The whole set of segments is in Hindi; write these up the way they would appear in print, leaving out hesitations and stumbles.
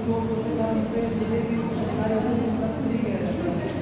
चोट होते कारण पे जिले की सरकार है उनका फ्री किया जाता है।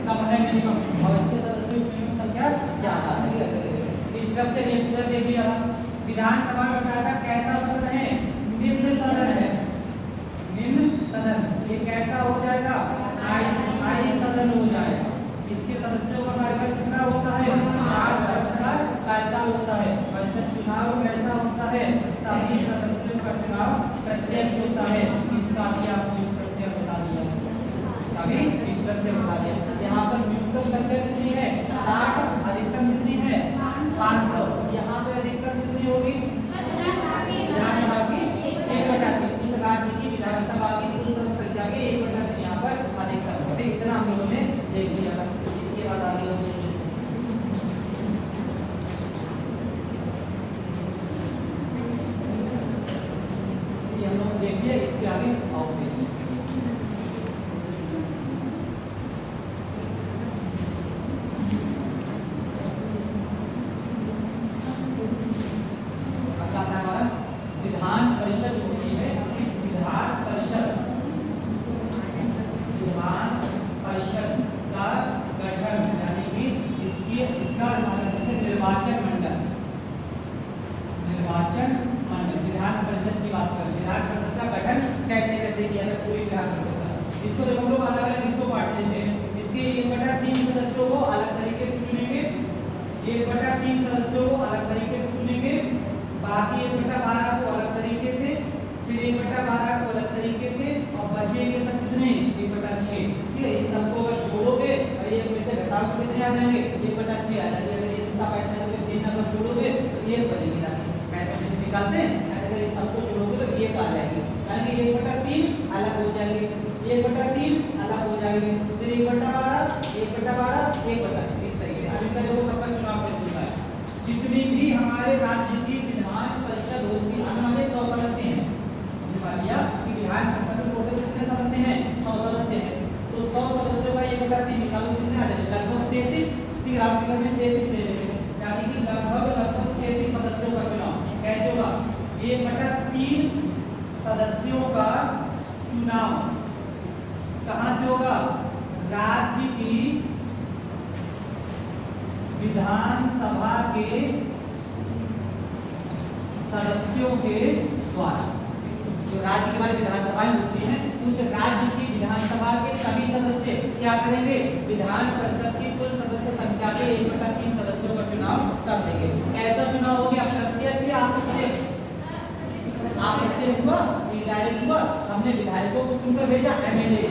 कम है मिनिमम विधानसभा में बताया कैसा सदन है, निम्न सदन है, निम्न सदन। ये कैसा हो जाएगा, स्थायी सदन हो जाएगा। इसके सदस्यों का कार्यकाल कितना होता है, 5 वर्ष का कार्यकाल होता है। और इसका चुनाव कैसा होता है, सभी सदस्यों का चुनाव प्रत्यक्ष होता है। इसका भी आपको इस तरह बता दिया, अभी इस तरह से बता दिया। यहाँ पर न्यूनतम संख्या कितनी है, 60, अधिकतम कितनी है, 500। यहाँ पे अधिकतम कितनी होगी, विधानसभा की 1/3। इस राज्य की विधानसभा की कुल संख्या के 1/3 यहाँ पर अधिकतम होते। इतना हम लोगों ने देख लिया था। इसके बाद आगे ये हम लोग देख लिया, इसके आगे आओगे। विधान परिषद होती है, विधान परिषद का गठन, यानी कि इसका निर्वाचन मंडल, विधान परिषद की बात करें। विधान परिषद का गठन कैसे कैसे किया जाए, पूरी विधान परिषद का। इसको देखो हम लोग अलग अलग हिस्सों बांट देते हैं। इसके 1/3 सदस्यों को अलग तरीके से चुनेंगे, 1/3 सदस्यों को अलग तरीके से चुनेंगे, बाकी 1/12 को अलग तरीके से, फिर 1/12 को अलग तरीके से, और बचेंगे सब कितने, 1/6। ठीक है, इन सबको अगर जोड़ोगे और ये में से घटाओ तो कितने आ जाएंगे, 1/6 आ जाएंगे। अगर ये इसका पैसा अगर 3 अगर जोड़ोगे तो 1 बनेगी ना, पैसे निकालते हैं। अगर ये सबको जोड़ोगे तो 1 आ जाएगी, यानी कि 1/3 अलग हो जाएंगे, 1/3 अलग हो जाएंगे, फिर 1/12, 1/6, इस तरीके। अब इनका देखो सबका चुनाव कैसे होता है। जितनी भी हमारे राज्य की विधान परिषद होती है, हमारे 100 सदस्य हैं। हमने मान लिया कि विधान परिषद में टोटल कितने सदस्य हैं, 100 सदस्य हैं। तो 100 सदस्यों का 1/3 निकालो, कितने आ जाएंगे, लगभग 33। ठीक है, आप फिगर में 33 ले लेते हैं, यानी कि लगभग 33 सदस्यों का चुनाव कैसे होगा, 1/3 सदस्यों का चुनाव कहां से होगा, राज्य की विधानसभा के सदस्यों के द्वारा। जो राज्य की हमारी विधानसभाएं होती हैं, उस राज्य की विधानसभा के सभी सदस्य क्या करेंगे, विधान परिषद की कुल सदस्य संख्या के 1/3 सदस्यों का चुनाव कर देंगे। ऐसा चुनाव हो गया प्रत्यक्ष या अप्रत्यक्ष, अप्रत्यक्ष हुआ, इनडायरेक्ट हुआ। हमने विधायकों को चुनकर भेजा, एमएलए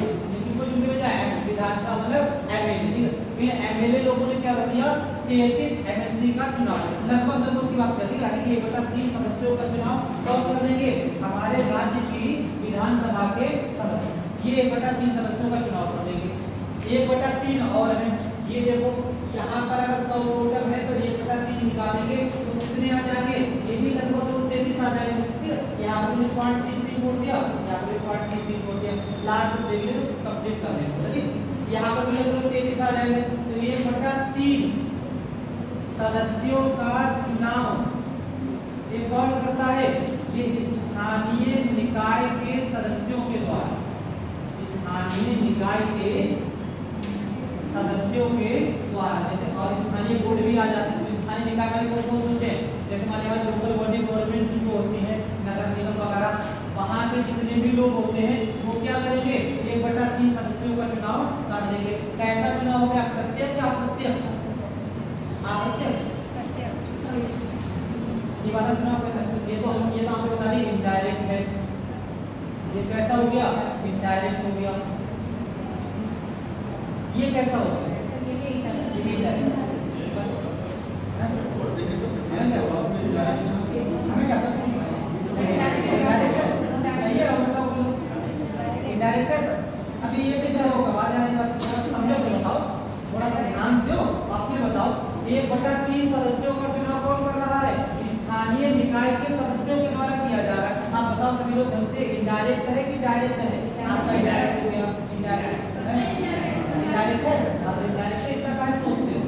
को चुनकर भेजा, विधानसभा मतलब एमएलए। फिर एमएलए लोगों ने क्या कर दिया, 33 एमएलसी का चुनाव लगभग की बात करती है, यानी कि 1/3 सदस्यों का चुनाव कब कर देंगे, हमारे राज्य की विधानसभा के सदस्य। ये 1/3 सदस्यों का चुनाव कर देंगे। 1/3 और है, ये देखो यहाँ पर अगर 100 टोटल है तो 1/3 निकालेंगे तो कितने आ जाएंगे, ये भी लगभग 33 आ जाएंगे। ठीक है, यहाँ पर 0.33 छोड़ दिया, यहाँ पर 0.33 छोड़ दिया, लास्ट में देख लो कंप्लीट कर लेंगे। ठीक, यहाँ पर भी लगभग 33 आ जाएंगे। तो 1/3 सदस्यों का चुनाव ये कौन करता है, ये स्थानीय निकाय के सदस्यों के द्वारा, स्थानीय निकाय के सदस्यों के द्वारा। जैसे और स्थानीय बोर्ड भी आ जाते हैं, तो स्थानीय निकाय वाले बोर्ड कौन होते हैं, जैसे हमारे यहाँ लोकल बॉडी गवर्नमेंट जो होती है, नगर निगम वगैरह, वहाँ के जितने भी लोग होते हैं वो क्या करेंगे, 1/3 सदस्यों का चुनाव कर देंगे। कैसा चुनाव हो गया, प्रत्यक्ष अप्रत्यक्ष, अप्रत्यक्ष ये वाला चुनाव कैसा, ये तो आपको बता दी इनडायरेक्ट है। ये कैसा हो गया, इनडायरेक्ट हो गया। ये कैसा हो गया, ये इनडायरेक्ट। हमें क्या पूछना है, सही है इनडायरेक्ट है सर। अभी ये भी क्या होगा, बाहर जाने का समझो, बताओ थोड़ा सा ध्यान दो, आप फिर बताओ। 1/3 सदस्यों का चुनाव कौन कर रहा है, स्थानीय निकाय के सदस्यों के द्वारा किया जा रहा है। आप बताओ सभी लोग ढंग से, इनडायरेक्ट है कि डायरेक्ट है, आपका इनडायरेक्ट हो गया, इनडायरेक्ट है, इनडायरेक्ट है, आप इनडायरेक्ट है, इसका क्या सोचते हो,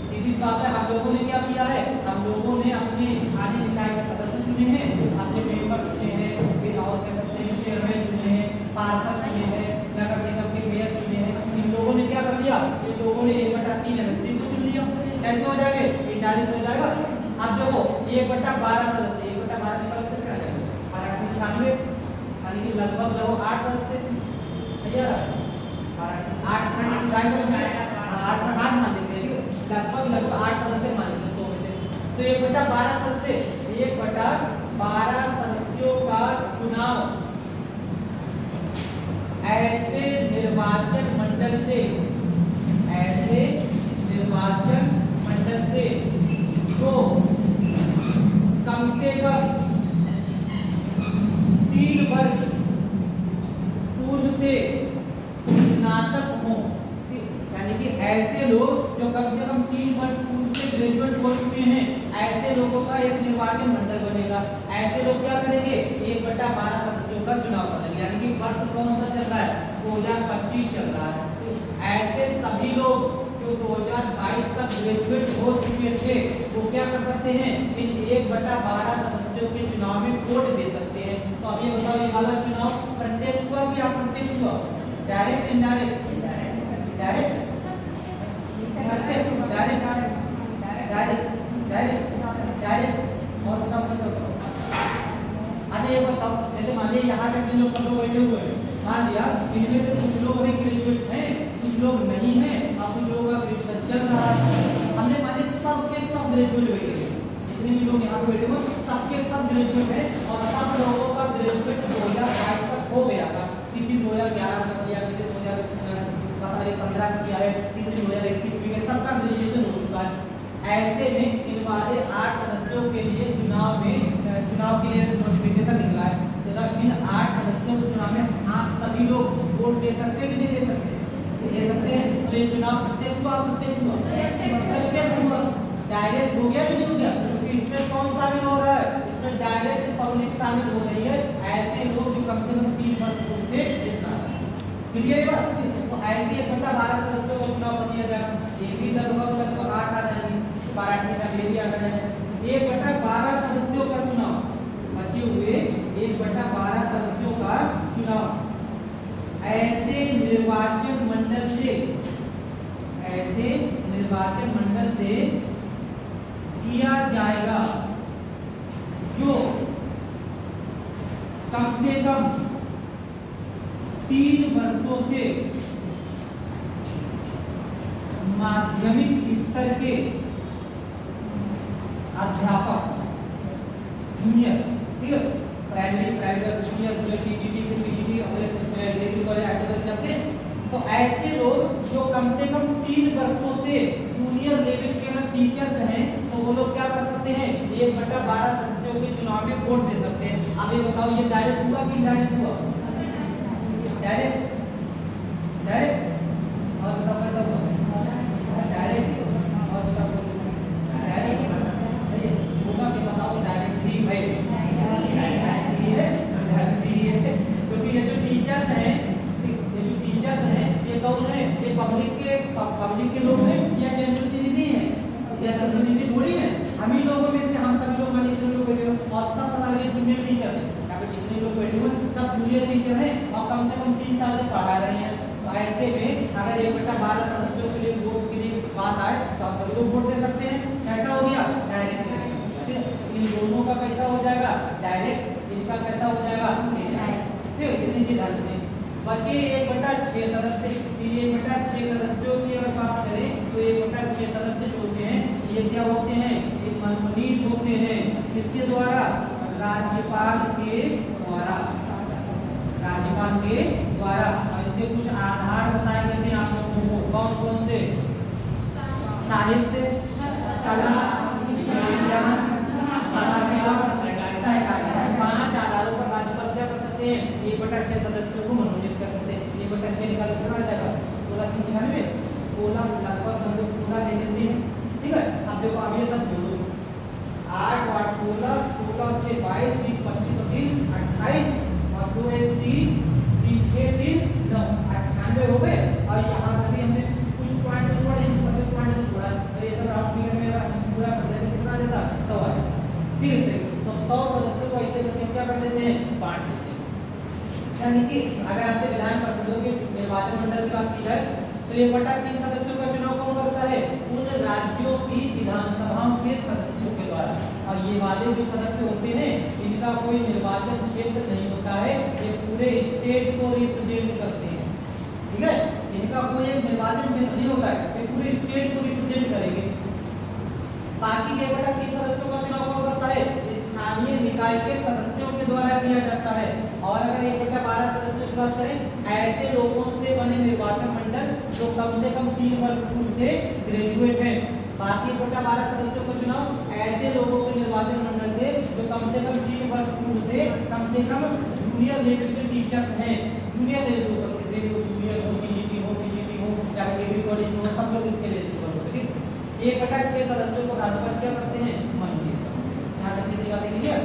सीधी बात है। हम लोगों ने क्या किया है, हम लोगों ने अपने स्थानीय निकाय के सदस्य चुने हैं, अपने मेंबर चुने हैं, फिर और कह सकते हैं चेयरमैन चुने हैं, पार्षद चुने हैं, नगर निगम के मेयर चुने हैं। इन लोगों ने क्या कर दिया, इन लोगों ने 1/3 एमएलसी को चुन लिया। कैसे हो जाएगा, इनडायरेक्ट हो जाएगा। अब देखो 1/12 सदस्य, 96 यानी कि लगभग 8 सदस्य भैया 8 मान लेते हैं, लगभग 8 सदस्य मान लेते हैं 100 में से। तो 1/12 सदस्य, 1/12 सदस्यों का चुनाव ऐसे निर्वाचन मंडल से, ऐसे निर्वाचन मंडल से जो कम से कम 3 वर्ष पूर्व से स्नातक हो, यानी कि ऐसे लोग जो कम से कम 3 वर्ष पूर्व से ग्रेजुएट हो चुके हैं, ऐसे लोगों का एक निर्वाचन मंडल बनेगा। ऐसे लोग क्या करेंगे, 1/12 सदस्यों का चुनाव करेंगे, यानी कि वर्ष कौन सा चल रहा है, 2025 चल रहा है। ऐसे सभी लोग जो 2022 तक ग्रेजुएट हो चुके थे वो क्या कर सकते हैं, इन 1/12 सदस्यों के चुनाव में वोट दे सकते हैं। तो अब ये बताओ, ये वाला चुनाव प्रत्यक्ष हुआ कि अप्रत्यक्ष हुआ, डायरेक्ट इनडायरेक्ट, डायरेक्ट प्रत्यक्ष, डायरेक्ट डायरेक्ट डायरेक्ट डायरेक्ट और बताओ। अच्छा ये बताओ, जैसे मान लिया यहाँ पे लोग सब लोग बैठे हुए हैं, मान लिया इनमें से कुछ लोग हैं ग्रेजुएट हैं, कुछ लोग नहीं हैं, और कुछ लोगों का ग्रेजुएशन चल रहा है। हमने मान लिया सबके सब ग्रेजुएट बैठे हैं, जितने भी लोग यहाँ पे बैठे हुए सबके सब ग्रेजुएट हैं, और सब लोगों का ग्रेजुएट 2022 तक हो गया था। किसी 2011 तक किया, किसी 2015 किया है, किसी 2021 भी है, सबका ग्रेजुएशन हो चुका है। ऐसे में इन वाले 8 सदस्यों के लिए चुनाव के लिए नोटिफिकेशन निकला है। तो इन 8 सदस्यों के चुनाव में आप सभी लोग वोट दे सकते हैं कि नहीं दे सकते, दे सकते हैं। तो ये चुनाव प्रत्यक्ष हुआ, अप्रत्यक्ष हुआ, प्रत्यक्ष हुआ, डायरेक्ट हो गया कि नहीं हो गया। तो इसमें कौन शामिल हो रहा है, इसमें डायरेक्ट पब्लिक शामिल हो रही है, ऐसे लोग जो कम से कम 3 वर्ष पूर्व से क्लियर है बात। तो ऐसे 1/12 सदस्यों का चुनाव कर दिया जाएगा, ये भी लगभग 8 आ जाएंगे, 12 के साथ ये भी आ जाएगा। 1/12 सदस्यों का चुनाव, बचे हुए 1/12 सदस्यों का चुनाव ऐसे निर्वाचन मंडल से, ऐसे निर्वाचन मंडल से किया जाएगा जो कम से कम 3 वर्षों से माध्यमिक स्तर के अध्यापक, जूनियर, ठीक है, प्राइमरी, प्राइवेट, जूनियर, टीजीटी, फिर पीजीटी, और डिग्री कॉलेज ऐसे करके चलते हैं। तो ऐसे लोग जो कम से कम 3 वर्षों से जूनियर लेवल के टीचर्स हैं, तो वो लोग क्या कर सकते हैं, 1/12 सदस्यों के चुनाव में वोट दे सकते हैं। अब ये बताओ, ये डायरेक्ट हुआ कि इनडायरेक्ट हुआ, डायरेक्ट, डायरेक्ट, और बताओ कैसा हुआ, डायरेक्ट, और बताओ डायरेक्ट होगा कि बताओ, डायरेक्ट ही है, डायरेक्ट ही है, क्योंकि ये जो टीचर्स हैं, ये जो टीचर्स हैं, ये कौन है, ये पब्लिक के लोग हैं या जनप्रतिनिधि हैं, या जनप्रतिनिधि थोड़ी है, हम ही लोगों में से, हम सभी लोग मान लीजिए लोग बैठे हुए, और सब पता लगे जूनियर टीचर है, जितने लोग बैठे हुए सब जूनियर टीचर हैं और कम से कम 3 साल से पढ़ा रहे हैं। तो ऐसे में अगर 1/12 सदस्यों के लिए वोट के लिए बात आए तो आप सभी लोग वोट दे सकते हैं। कैसा हो गया, डायरेक्ट इलेक्शन। इन दोनों का कैसा हो जाएगा, डायरेक्ट, इनका कैसा हो जाएगा, ठीक, इतनी चीज ध्यान दें। बचे 1/6 सदस्य। 1/6 सदस्यों की अगर बात करें तो 1/6 सदस्य जो होते हैं ये क्या होते हैं, ये मनोनीत होते हैं, किसके द्वारा, राज्यपाल के द्वारा, राज्यपाल के द्वारा। और इसके कुछ आधार बताए गए थे आप लोगों को, कौन कौन से, साहित्य, कला, विज्ञान, समाज सेवा, 5 आधारों पर राज्यपाल क्या कर सकते हैं, 1/6 सदस्यों को मनोनीत कर सकते हैं। 1/6 निकालो कितना आ जाएगा, 1696, 16 लगभग 16 ले लेते हैं, ठीक है। अब देखो, अब ये सब जोड़ो, 8 8 16 16 6 22 3 25 और 3 28 और 2 1 3 3 6 3 9 98 हो गए। और यहाँ पर भी हमने कुछ पॉइंट छोड़े, कुछ पॉइंट छोड़ा, तो ये सब राउंड फिगर में अगर पूरा कर देते कितना देता, 100 आएगा, ठीक है। तो 100 सदस्यों को ऐसे करके क्या कर देते हैं, बांट देते हैं। यानी कि अगर आपसे विधान परिषदों के निर्वाचन मंडल की बात की जाए तो 1/3 सदस्यों का चुनाव कौन करता है, उन राज्यों की विधानसभाओं के सदस्यों के द्वारा। और ये वाले जो सदस्य होते हैं, इन इनका कोई निर्वाचन क्षेत्र नहीं होता है, ये पूरे स्टेट को रिप्रेजेंट करते हैं। ठीक है, इनका कोई एक निर्वाचन क्षेत्र नहीं होता है, ये पूरे स्टेट को रिप्रेजेंट करेंगे। बाकी के 1/3 सदस्यों का चुनाव कौन करता है? स्थानीय निकाय के सदस्यों के द्वारा किया जाता है। और अगर 1/12 सदस्यों की बात करें, ऐसे लोगों से बने निर्वाचन मंडल जो कम से कम 3 वर्ष पूर्व से ग्रेजुएट हैं। बाकी 1/12 सदस्यों का चुनाव ऐसे लोगों के निर्वाचन मंडल से जो कम से कम 3 वर्ष पूर्व से कम जूनियर लेवल के टीचर हैं। जूनियर लेवल पर कितने भी जूनियर हो, पीजीटी हो या डिग्री कॉलेज हो, सब लोग इसके लिए एलिजिबल होते हैं। 1/6 सदस्यों को राज्यपाल क्या करते हैं? माननीय। यहाँ तक कितनी बातें क्लियर?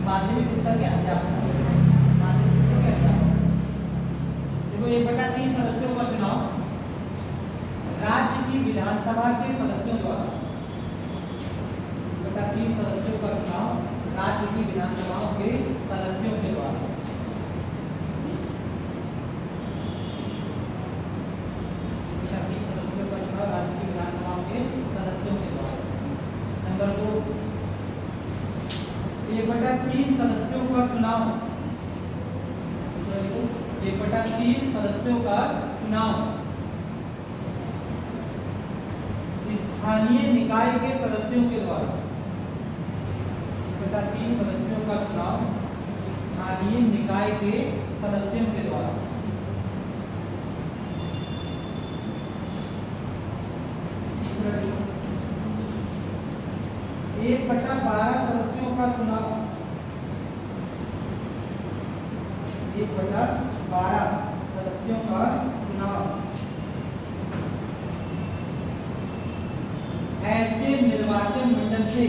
माध्यमिक स्तर के अध्यापक, माध्यमिक स्तर के अध्यापक। देखो 1/3 सदस्यों का चुनाव राज्य की विधानसभा के सदस्यों द्वारा, 1/3 सदस्यों का चुनाव राज्य की विधानसभाओं के सदस्यों के द्वारा। सदस्यों का चुनाव राज्य की विधानसभाओं के सदस्यों के द्वारा। नंबर 2, 1/3 सदस्यों का चुनाव, 1/3 सदस्यों का चुनाव स्थानीय निकाय के सदस्यों के द्वारा। 1/3 सदस्यों का चुनाव स्थानीय निकाय के सदस्यों के द्वारा। 1/12 सदस्यों का चुनाव, 1/12 सदस्यों का चुनाव ऐसे निर्वाचन मंडल से,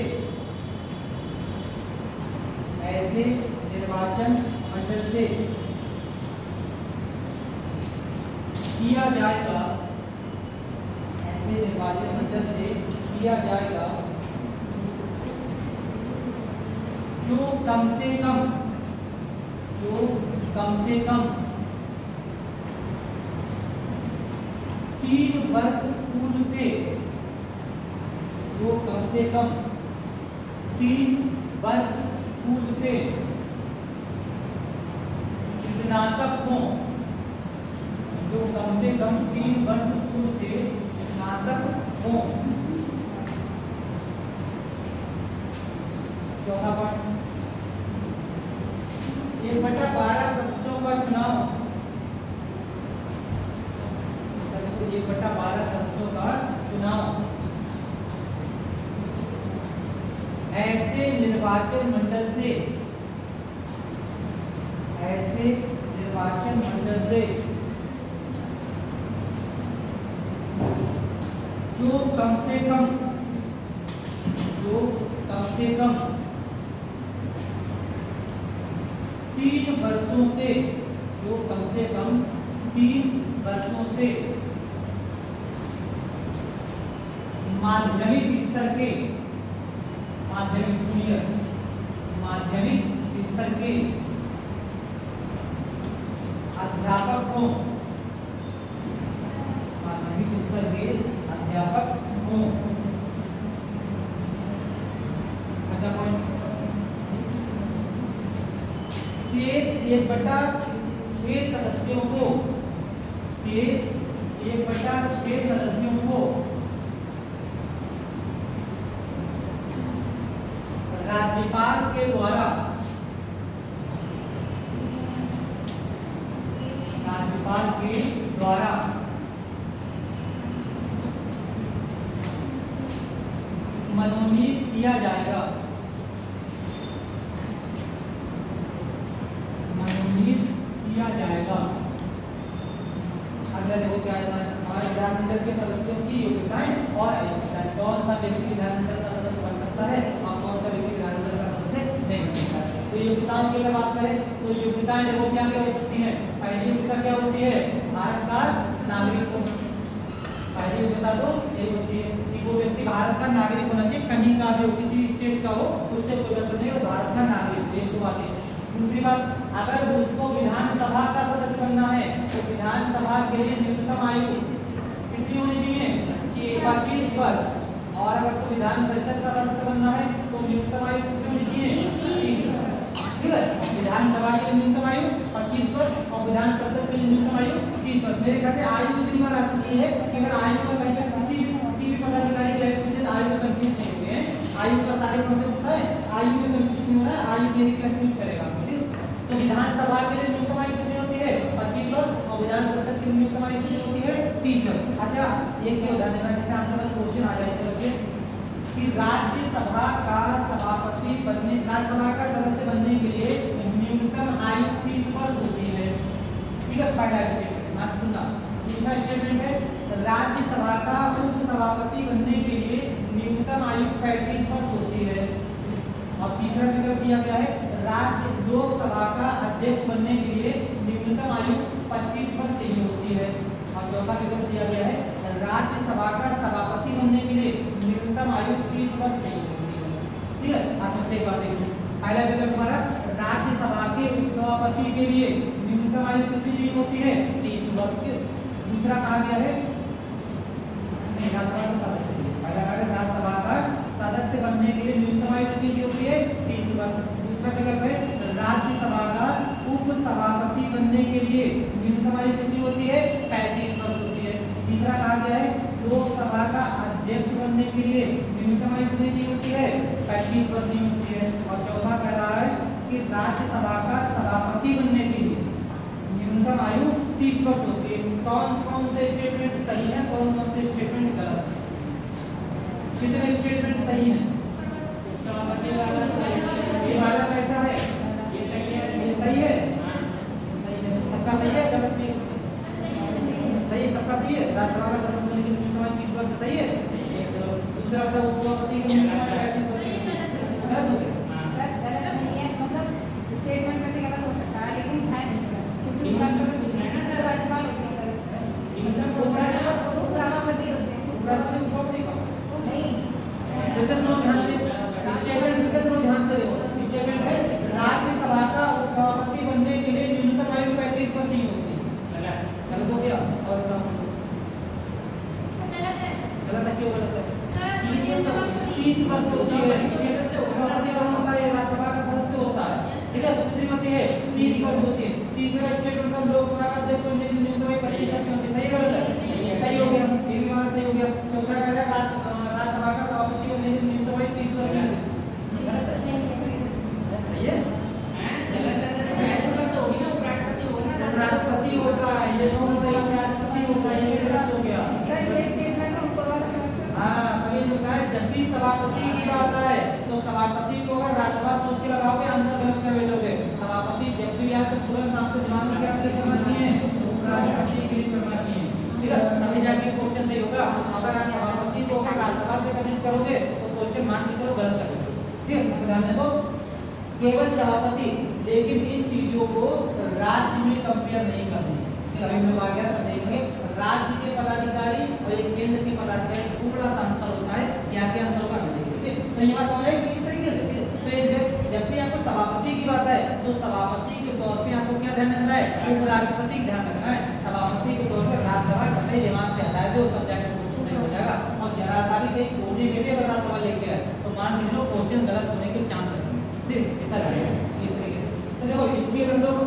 ऐसे निर्वाचन मंडल से किया जाएगा, ऐसे निर्वाचन मंडल से किया जाएगा जो कम से कम 3 वर्ष पूर्व से, जो कम से कम 3 वर्ष पूर्व से स्नातक हों, जो कम से कम 3 वर्ष पूर्व से स्नातक हों, चौथा पॉइंट 1/12 सदस्यों का चुनाव, 1/12 सदस्यों का चुनाव ऐसे निर्वाचन मंडल से, ऐसे निर्वाचन मंडल से जो कम से कम 3 वर्षों से, जो कम से कम 3 वर्षों से माध्यमिक स्तर के, माध्यमिक स्तर के अध्यापक हों, माध्यमिक स्तर के अध्यापक हों। शेष 1/6 सदस्यों को, शेष 1/6 सदस्यों को राज्यपाल के द्वारा, राज्यपाल के द्वारा मनोनीत किया जाएगा, मनोनीत किया जाएगा। अगला देखो क्या है हमारे विधानमंडल के सदस्यों की योग्यताएं और अयोग्यताएं। कौन सा व्यक्ति विधानमंडल का सदस्य बन सकता है और कौन सा व्यक्ति विधानमंडल का सदस्य नहीं बन सकता है। तो योग्यताओं की अगर बात करें तो योग्यताएं देखो क्या क्या हो सकती है। पहली योग्यता क्या होती है, भारत का नागरिक होना। पहली योग्यता तो ये होती है कि वो व्यक्ति भारत का नागरिक होना चाहिए, कहीं का भी हो, किसी स्टेट का हो, उससे कोई मतलब नहीं, वो भारत का नागरिक है। तो बात है। दूसरी बात, अगर उसको विधानसभा का सदस्य बनना है तो विधानसभा के लिए न्यूनतम आयु कितनी होनी चाहिए कि 25 वर्ष, और अगर उसको विधान परिषद का सदस्य बनना है तो न्यूनतम आयु कितनी होनी चाहिए 30 वर्ष। ठीक है, विधानसभा के लिए न्यूनतम आयु 25 वर्ष और विधान परिषद के लिए न्यूनतम आयु 30 वर्ष। मेरे ख्याल से आयु इतनी बार आ चुकी है कि अगर आयु का कहीं किसी भी पदाधिकारी के पूछे तो आयु का कंफ्यूज नहीं हुए हैं। आयु का सारे कॉन्सेप्ट होता है, आयु में कंफ्यूज नहीं हो रहा है, आयु में ही कंफ्यूज करेगा। तो विधानसभा के लिए न्यूनतम आयु कितनी होती है 25 वर्ष और विधान परिषद के लिए न्यूनतम आयु कितनी होती है 30 वर्ष। अच्छा एक चीज ध्यान देना, जैसे आपका क्वेश्चन आ जाए इससे कि राज्यसभा का सभापति बनने, राज्यसभा का सदस्य बनने के लिए न्यूनतम आयु 30 वर्ष होती है। ठीक है, पहला स्टेटमेंट ना सुनना। दूसरा स्टेटमेंट है राज्यसभा का उप सभापति बनने के लिए न्यूनतम आयु 35 वर्ष होती है। और तीसरा विकल्प दिया गया है राज्य लोकसभा का अध्यक्ष बनने के लिए न्यूनतम आयु 25 वर्ष चाहिए होती है। और चौथा विकल्प दिया गया है राज्यसभा का सभापति बनने के लिए न्यूनतम आयु 30 वर्ष चाहिए होती है। ठीक है, आप सबसे एक बात देखिए, पहला विकल्प हमारा राज्यसभा के उपसभापति के लिए न्यूनतम आयु कितनी चाहिए होती है 30 वर्ष। दूसरा कहा गया है राज्यसभा का सदस्य, पहला राज्यसभा का सदस्य बनने के लिए न्यूनतम आयु कितनी होती है 30 वर्ष। दूसरा विकल्प है राज्यसभा का उप सभापति बनने के लिए न्यूनतम आयु कितनी होती है 35 वर्ष होती है। तीसरा कहा गया है लोकसभा का अध्यक्ष बनने के लिए न्यूनतम आयु कितनी होती है 35 वर्ष की होती है। और चौथा कह रहा है कि राज्यसभा का सभापति बनने के लिए न्यूनतम आयु 30 वर्ष होती है। कौन कौन से स्टेटमेंट सही है, कौन कौन से स्टेटमेंट गलत है, कितने स्टेटमेंट सही है? ये वाला कैसा है, ये सही है, ये सही है, सही है, सबका सही है, गलत नहीं सही, सबका सही है। राज्यसभा का सदस्य बनने के लिए न्यूनतम 30 वर्ष सही है। दूसरा मतलब उपसभापति के लिए गलत हो गया, गलत नहीं है, मतलब स्टेटमेंट में से गलत हो सकता है लेकिन है नहीं, क्योंकि राज्यपाल होते हैं, उपसभापति होते हैं, उपसभापति का नहीं। ध्यान से देखो, स्टेटमेंट है राज्यसभा का उपसभापति बनने के लिए न्यूनतम आयु 35 वर्ष ही होती है। गलत हो गया। और गलत है, क्यों गलत है? 30 वर्ष होती है, उपसभापति होता है, राज्यसभा का सदस्य होता है। ठीक है, तो कितनी होती है 30 वर्ष होती है। तीसरा स्टेटमेंट हम लोकसभा का अध्यक्ष बनने के लिए न्यूनतम 25 वर्ष होती है। सही गलत है? सही हो गया, ये भी मान सही हो गया। चौथा कह रहा है राज्यसभा का सभापति बनने के लिए न्यूनतम 30 वर्ष होती है। गलत है। सभापति की बात है तो सभापति को अगर राज्यसभा सोच के लगाओगे आंसर गलत कर बैठोगे। सभापति जब भी आए तो तुरंत आपके दिमाग में क्या क्लिक करना चाहिए, उपराष्ट्रपति क्लिक करना चाहिए, ठीक है, तभी जाके क्वेश्चन सही होगा। अगर आप सभापति को अगर राज्यसभा से कनेक्ट करोगे तो क्वेश्चन मान के चलो गलत कर बैठोगे, ठीक है। ध्यान दो केवल सभापति, लेकिन इन चीजों को राज्य में कंपेयर नहीं करनी। अभी हम लोग आ गया देखेंगे राज्य के पदाधिकारी और एक केंद्र के पदाधिकारी थोड़ा सा अंतर होता है, क्या क्या अंतर होगा देखेंगे। तो ये बात समझ आई कि इस तरीके से तो जब भी आपको सभापति की बात है तो सभापति के तौर पे आपको क्या ध्यान रखना है, उपराष्ट्रपति का ध्यान रखना है। सभापति के तौर पर राज्यसभा कतई दिमाग से हटा दो तब जाकर क्वेश्चन नहीं हो जाएगा। और जरा सा भी कहीं कोने में भी अगर राज्यसभा लेके आए तो मान के चलो क्वेश्चन गलत होने के चांस है, ठीक इतना रहेगा इस तरीके से। तो देखो इसमें हम लोग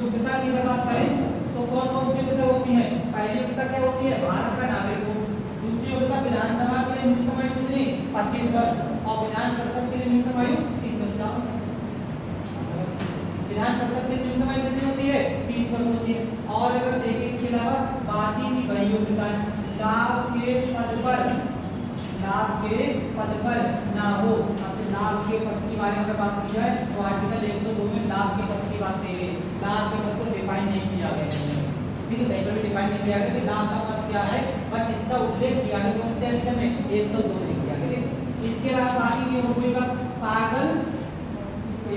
योग्यता की अगर बात करें तो कौन कौन सी योग्यता होती है। पहली योग्यता क्या होती है, भारत का नागरिक हो। दूसरी योग्यता विधानसभा के लिए न्यूनतम आयु कितनी, 25 वर्ष, और विधान परिषद के लिए न्यूनतम आयु 30 वर्ष। विधान परिषद के लिए न्यूनतम आयु कितनी होती है, 30 वर्ष होती है। और अगर देखें इसके अलावा बाकी की वही योग्यताएं, लाभ के पद पर ना हो। लाभ के पद के बारे में अगर बात की जाए तो आर्टिकल 102 में लाभ के पद की बात कही गई। लाभ के पद को डिफाइन नहीं किया गया, ठीक है, कहीं पर भी डिफाइन नहीं किया गया कि लाभ का पद क्या है, बस इसका उल्लेख किया गया कौन से आर्टिकल में, 102 में किया गया, ठीक। इसके अलावा बाकी की और कोई बात, पागल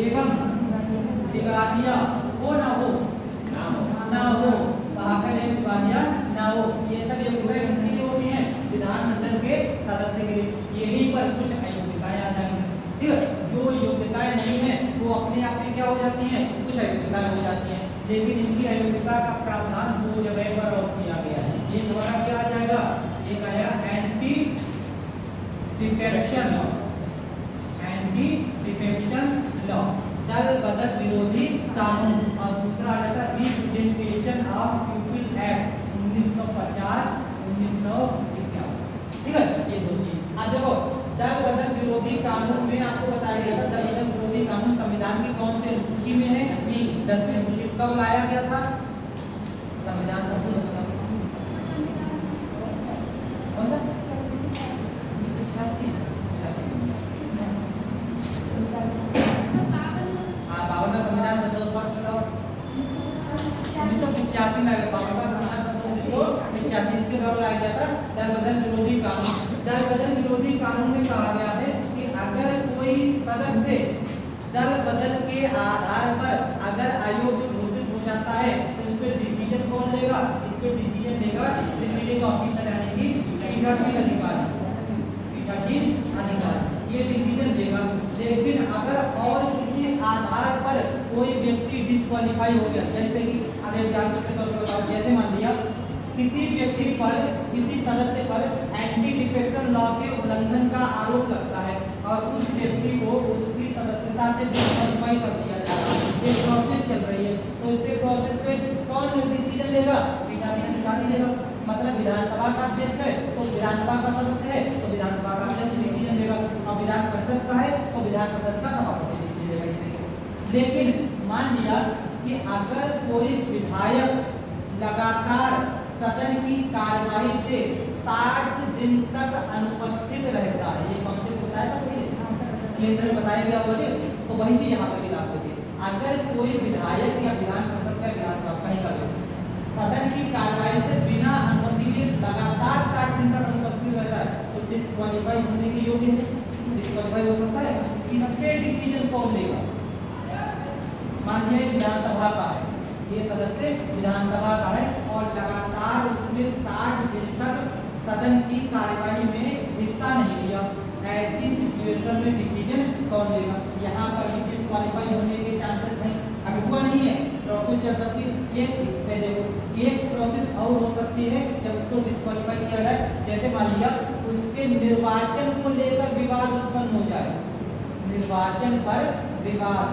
एवं दिवालिया हो ना हो, पागल एवं दिवालिया ना हो, ये सब योग्यताएं किसके लिए होती हैं, विधानमंडल के सदस्य के लिए। यही पर कुछ अयोग्यताएं आ जाएंगी, ठीक है। जो योग्यताएं नहीं है वो अपने आप में क्या हो जाती हैं, कुछ अयोग्यताएं हो जाती हैं, लेकिन इनकी अयोग्यता का प्रावधान 2 जगह पर और किया गया है। ये हमारा क्या आ जाएगा, एक आएगा anti defection law, anti defection law, दल बदल विरोधी कानून, और दूसरा आ जाता है रिप्रेजेंटेशन ऑफ पीपल एक्ट 1950 1951, ठीक है। ये दो चीज आज देखो, दल बदल विरोधी कानून में आपको बताया गया था, दल बदल विरोधी कानून संविधान की कौन से सूची में है, 10वीं सूची। कब लाया गया था, संविधान संशोधन कौन सा, 52 संविधान संशोधन पर बताओ, 1985 में आया, 1985 इसके द्वारा लाया गया था दल बदल विरोधी कानून। दल बदल विरोधी कानून में कहा गया है कि अगर कोई सदस्य दल बदल के आधार पर अगर अयोग्य घोषित हो जाता है तो इस पे डिसीजन कौन लेगा, इस पे डिसीजन लेगा प्रिसाइडिंग ऑफिसर यानी कि पीठासीन अधिकारी, ये डिसीजन देगा। लेकिन अगर और किसी आधार पर कोई व्यक्ति डिस्क्वालीफाई हो गया, जैसे कि अगर एग्जाम्पल के तौर पर जैसे मान लिया किसी व्यक्ति पर, किसी सदस्य पर एंटी डिफेक्शन लॉ के उल्लंघन का आरोप लगता है और उस व्यक्ति को उसकी सदस्यता से डिस्क्वालीफाई कर दिया जा रहा है, ये प्रोसेस चल रही है, तो इस प्रोसेस में कौन डिसीजन लेगा, पीठासीन अधिकारी लेगा। मतलब विधानसभा का अध्यक्ष है तो विधानसभा का सदस्य है तो विधानसभा का अध्यक्ष डिसीजन लेगा, और विधान परिषद का है तो विधान परिषद का सभापति डिसीजन लेगा इस तरीके। लेकिन मान लिया कि अगर कोई विधायक लगातार सदन की कार्यवाही से 60 दिन तक अनुपस्थित रहता है, ये कॉन्सेप्ट बताया था केंद्र में बताया गया बोले, तो वही चीज यहाँ पर भी लागू होती है। अगर कोई विधायक या विधान परिषद का विधानसभा कहीं का सदन की कार्यवाही से बिना अनुमति के लगातार 60 दिन तक अनुपस्थित रहता है तो डिस्क्वालीफाई होने के योग्य है, डिस्क्वालीफाई हो सकता है। इसके डिसीजन कौन लेगा, मान लीजिए विधानसभा का है, ये सदस्य विधानसभा का है और लगातार उसने 60 दिन तक सदन की कार्यवाही में हिस्सा नहीं लिया, ऐसी सिचुएशन में डिसीजन कौन लेगा। यहाँ पर भी डिस्क्वालीफाई होने के चांसेस नहीं, अभी हुआ नहीं है, प्रोसेस चल सकती है। एक प्रोसेस और हो सकती है जब उसको डिस्क्वालीफाई किया जाए, जैसे मान लिया उसके निर्वाचन को लेकर विवाद उत्पन्न हो जाए, निर्वाचन पर विवाद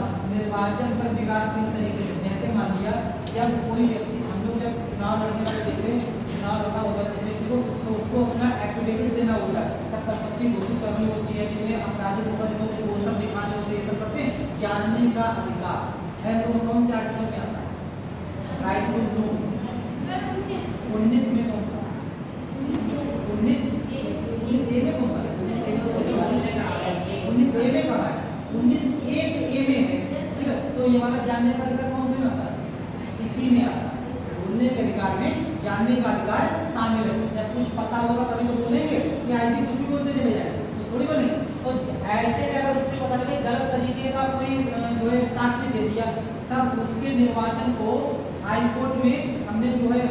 किस तरीके से, जैसे मान लिया जब कोई व्यक्ति, हम लोग जब चुनाव लड़ने वाले देखते हैं, चुनाव लड़ना होता है किसी को तो उसको अपना एफिडेविट देना होता है, तब संपत्ति घोषित करनी होती है, जिनमें आपराधिक मुकदमे होते हैं वो सब दिखाने होते हैं, सब करते हैं। जानने का अधिकार है तो कौन से आर्टिकल में आता है, राइट टू नो, 19 में कौन सा, 19 में कौन सा, 19 में 19 एक ए में है, ठीक है, तो ये वाला जानने का अधिकार कौन से में आता है? इसी में आता है। बोलने के अधिकार में जानने का अधिकार शामिल है। जब कुछ पता होगा तभी तो बोलेंगे, कि ऐसे कुछ भी बोलते चले जाए तो थोड़ी बोलेंगे। तो ऐसे में अगर उससे पता लगे गलत तरीके का कोई जो है साक्ष्य दे दिया, तब उसके निर्वाचन को हाई कोर्ट में हमने जो है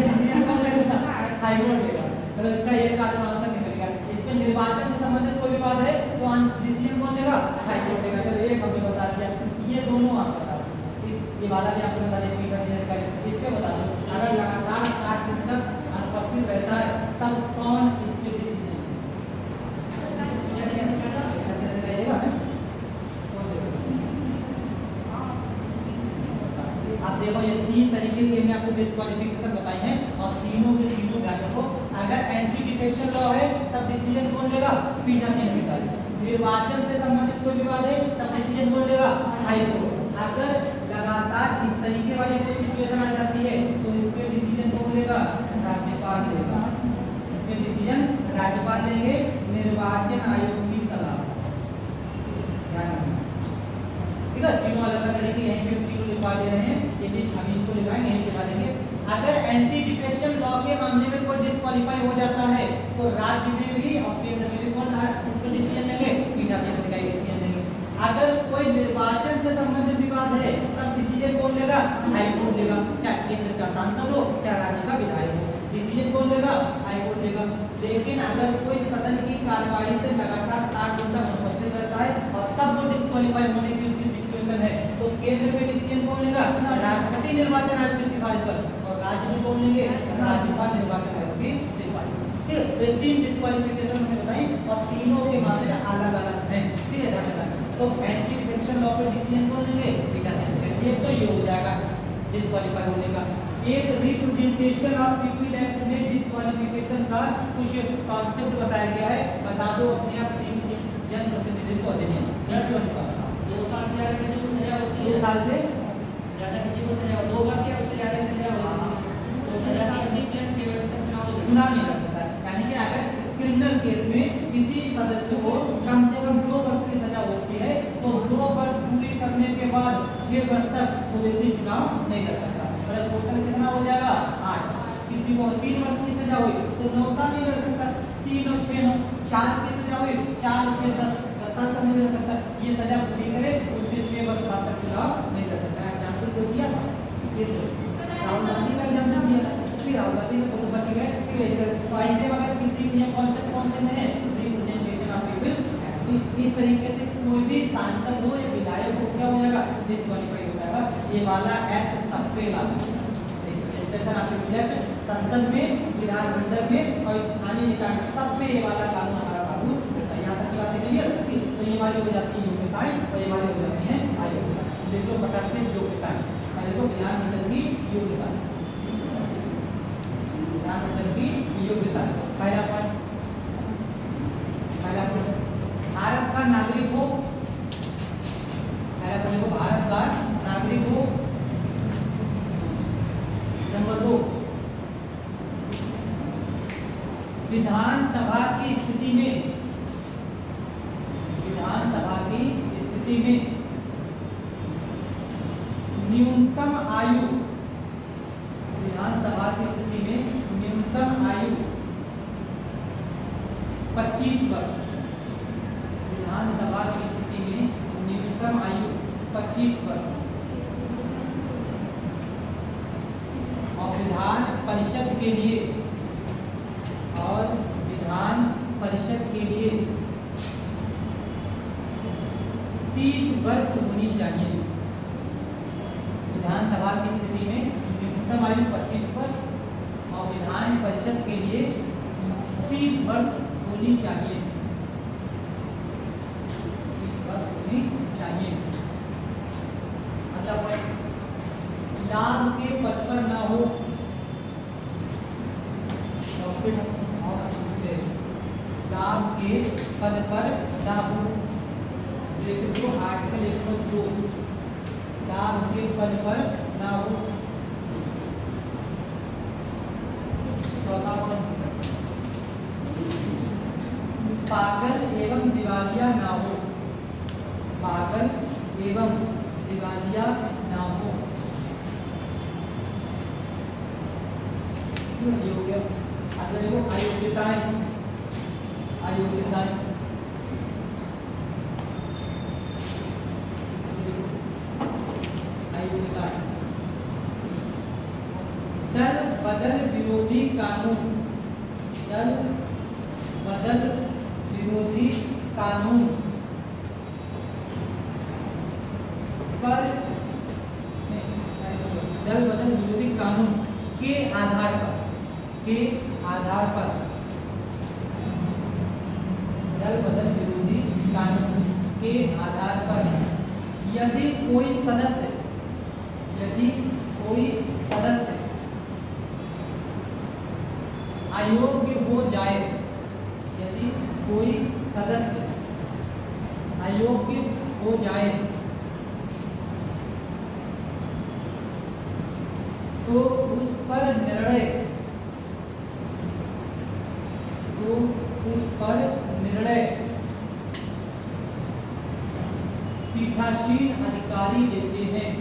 डिसीजन कौन लेगा? हाई कोर्ट लेगा। तो इसका एक आंसर निकल गया। इसमें निर्वाचन से संबंधित कोई विवाद है तो डिसीजन कौन लेगा? हाई कोर्ट लेगा। चलो एक हमने बता दिया, ये दोनों आप बता दो। इस ये वाला भी आपको बता दिया। इसके बता दो अगर लगातार 60 दिन तक अनुपस्थित रहता है तब कौन इस पे डिसीजन लेगा? आप देखो ये 3 तरीके के मैं आपको डिस्क्वालिफिकेशन बताई हैं और तीनों के तीनों ध्यान रखो। अगर एंटी डिफेक्शन लॉ है तब डिसीजन कौन लेगा? पीठासीन अधिकारी। निर्वाचन से संबंधित कोई विवाद है तब डिसीजन कौन लेगा? High court. अगर लगातार इस तरीके वाली कोई सिचुएशन आ जाती है तो इस पे डिसीजन कौन लेगा? राज्यपाल लेगा। इस पे डिसीजन राज्यपाल लेंगे निर्वाचन आयोग की सलाह। ठीक है, तीनों अलग अलग तरीके यहीं पे तीनों लिखवा दे रहे हैं। ये चीज हम इसको लिखाएंगे, यहीं लिखवा देंगे। अगर एंटी डिफेक्शन लॉ के मामले में कोई डिस्क्वालीफाई हो जाता है तो राज्य में भी और केंद्र में भी कौन उस पर डिसीजन लेंगे? पीठासीन अधिकारी डिसीजन लेंगे। अगर कोई निर्वाचन से संबंधित विवाद है तब डिसीजन कौन लेगा? हाई कोर्ट लेगा। चाहे केंद्र का सांसद हो चाहे राज्य का विधायक हो, डिसीजन कौन लेगा? हाई कोर्ट लेगा। लेकिन अगर कोई सदन की कार्यवाही से लगातार 60 दिन तक अनुपस्थित रहता है और तब वो डिस्क्वालीफाई होने की उसकी सिचुएशन है तो केंद्र में डिसीजन कौन लेगा? राष्ट्रपति निर्वाचन आयोग की सिफारिश पर। और राज्य में कौन लेंगे? राज्यपाल निर्वाचन आयोग की सिफारिश। ठीक है, तो 3 डिस्क्वालिफिकेशन हमने बताई और तीनों के मामले अलग अलग हैं। ठीक है, ध्यान रखना। तो एंटी डिफेक्शन लॉ पे डिसीजन कौन लेंगे? पीठासीन अधिकारी। ये तो ये हो जाएगा डिस्क्वालीफाई होने का। एक रिप्रेजेंटेशन ऑफ पीपल एक्ट में डिस्क्वालिफिकेशन का कुछ कॉन्सेप्ट बताया गया है। बता दो अपने आप जन प्रतिनिधित्व अधिनियम इसके अनुसार 2 साल से ज्यादा किसी को सजा होती है, 2 साल से ज्यादा किसी को सजा 2 वर्ष या उससे ज्यादा सजा होती है तो सजा की अवधि के 6 वर्ष तक चुनाव नहीं लड़ सकता। यानी कि अगर क्रिमिनल केस में किसी सदस्य को कम से कम 2 वर्ष की सजा होती है तो 2 वर्ष पूरी करने के बाद 6 वर्ष तक वो व्यक्ति चुनाव नहीं लड़ सकता। अगर टोटल कितना हो जाएगा? 8। किसी को 3 वर्ष की सजा हुई तो 9 साल नहीं लड़ सकता। 3 और 6 9 4 की सजा हुई 4 और 6 10 साल तक नहीं लड़ सकता। ये सजा पूरी करे उसके 6 वर्ष बाद तक चुनाव नहीं लड़ सकता। एग्जाम्पल को दिया राहुल गांधी का एग्जाम्पल दिया, फिर राहुल गांधी को तो बच गए। तो ऐसे अगर किसी के कॉन्सेप्ट कौन से में रिप्रेजेंटेशन ऑफ पीपल इस तरीके से कोई भी सांसद हो या विधायक हो क्या हो जाएगा? डिस्क्वालीफाई हो जाएगा। ये वाला एक्ट सब पे लागू है। संसद में, विधानमंडल में और स्थानीय निकाय सब में ये वाला कानून हमारा लागू होता है। यहाँ तक की बातें क्लियर होती है। तो ये वाली हो जाती है योग्यताएं और ये वाली हो जाती है अयोग्यता। देखो फटाक से योग्यताएं पहले तो विधानमंडल की योग्यता, विधानमंडल की योग्यता। पहला पॉइंट भारत का नागरिक हो। पहला पॉइंट भारत का नागरिक हो। नंबर 2 विधानसभा की स्थिति में, विधानसभा की स्थिति में न्यूनतम आयु, विधानसभा की स्थिति में न्यूनतम आयु 25 वर्ष। विधानसभा की स्थिति में न्यूनतम आयु 25 वर्ष। और विधान परिषद के लिए, और विधान परिषद के लिए 30 वर्ष होनी चाहिए। विधानसभा की स्थिति में न्यूनतम आयु 25 वर्ष और विधान परिषद के लिए 30 वर्ष होनी चाहिए। 30 वर्ष होनी चाहिए। अगला पॉइंट लाभ के पद पर ना हो। लाभ के पद पर ना हो। देखो आर्टिकल 102 लाभ के पद पर ना हो। 14 पागल एवं दिवालिया दिवालिया ना हो, पागल एवं दिवालिया ना हो। ये हो गया। अगला देखो अयोग्यताएं। अयोग्यताएं अयोग्यताएं दल बदल विरोधी कानून, दल बदल विरोधी कानून पर, दल बदल विरोधी कानून के आधार पर, के आधार पर, दल बदल विरोधी कानून के आधार पर यदि कोई सदस्य, यदि कोई सदस्य अयोग्य हो जाए, यदि कोई सदस्य अयोग्य हो जाए तो उस पर निर्णय, तो उस पर निर्णय पीठासीन अधिकारी लेते हैं,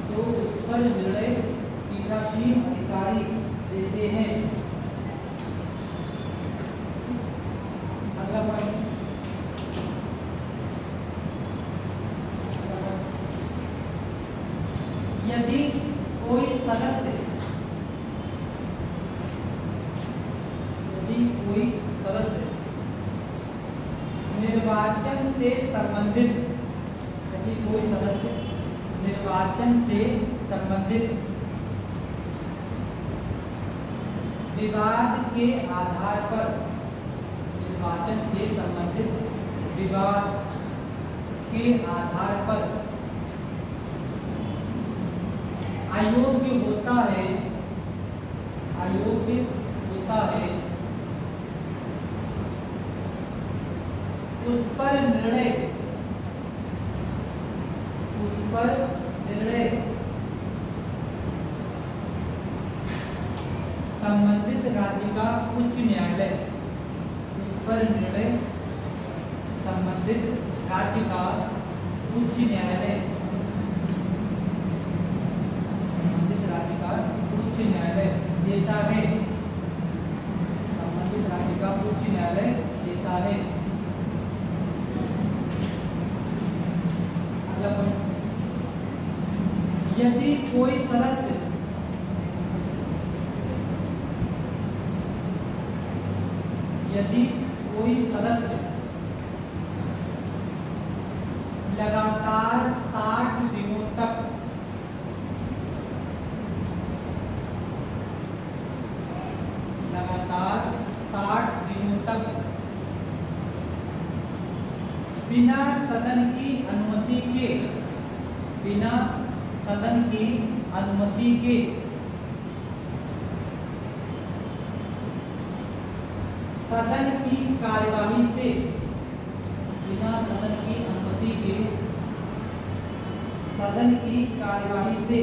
तो उस पर निर्णय पीठासीन अधिकारी लेते हैं। अगला पॉइंट, यदि कोई सदस्य, यदि कोई सदस्य निर्वाचन से संबंधित, यदि कोई सदस्य निर्वाचन से संबंधित विवाद के आधार पर, निर्वाचन से संबंधित विवाद के आधार पर अयोग्य होता है, अयोग्य होता है, उस पर निर्णय, उस पर निर्णय संबंधित राज्य का उच्च न्यायालय, उस पर निर्णय संबंधित राज्य का उच्च न्यायालय, संबंधित राज्य का उच्च न्यायालय देता है, संबंधित राज्य का उच्च न्यायालय देता है। अगला पॉइंट, यदि कोई सदस्य, यदि कोई सदस्य लगातार 60 दिनों तक, लगातार 60 दिनों तक बिना सदन की अनुमति के, बिना सदन की अनुमति के सदन की कार्यवाही से, बिना सदन की अनुमति के सदन की कार्यवाही से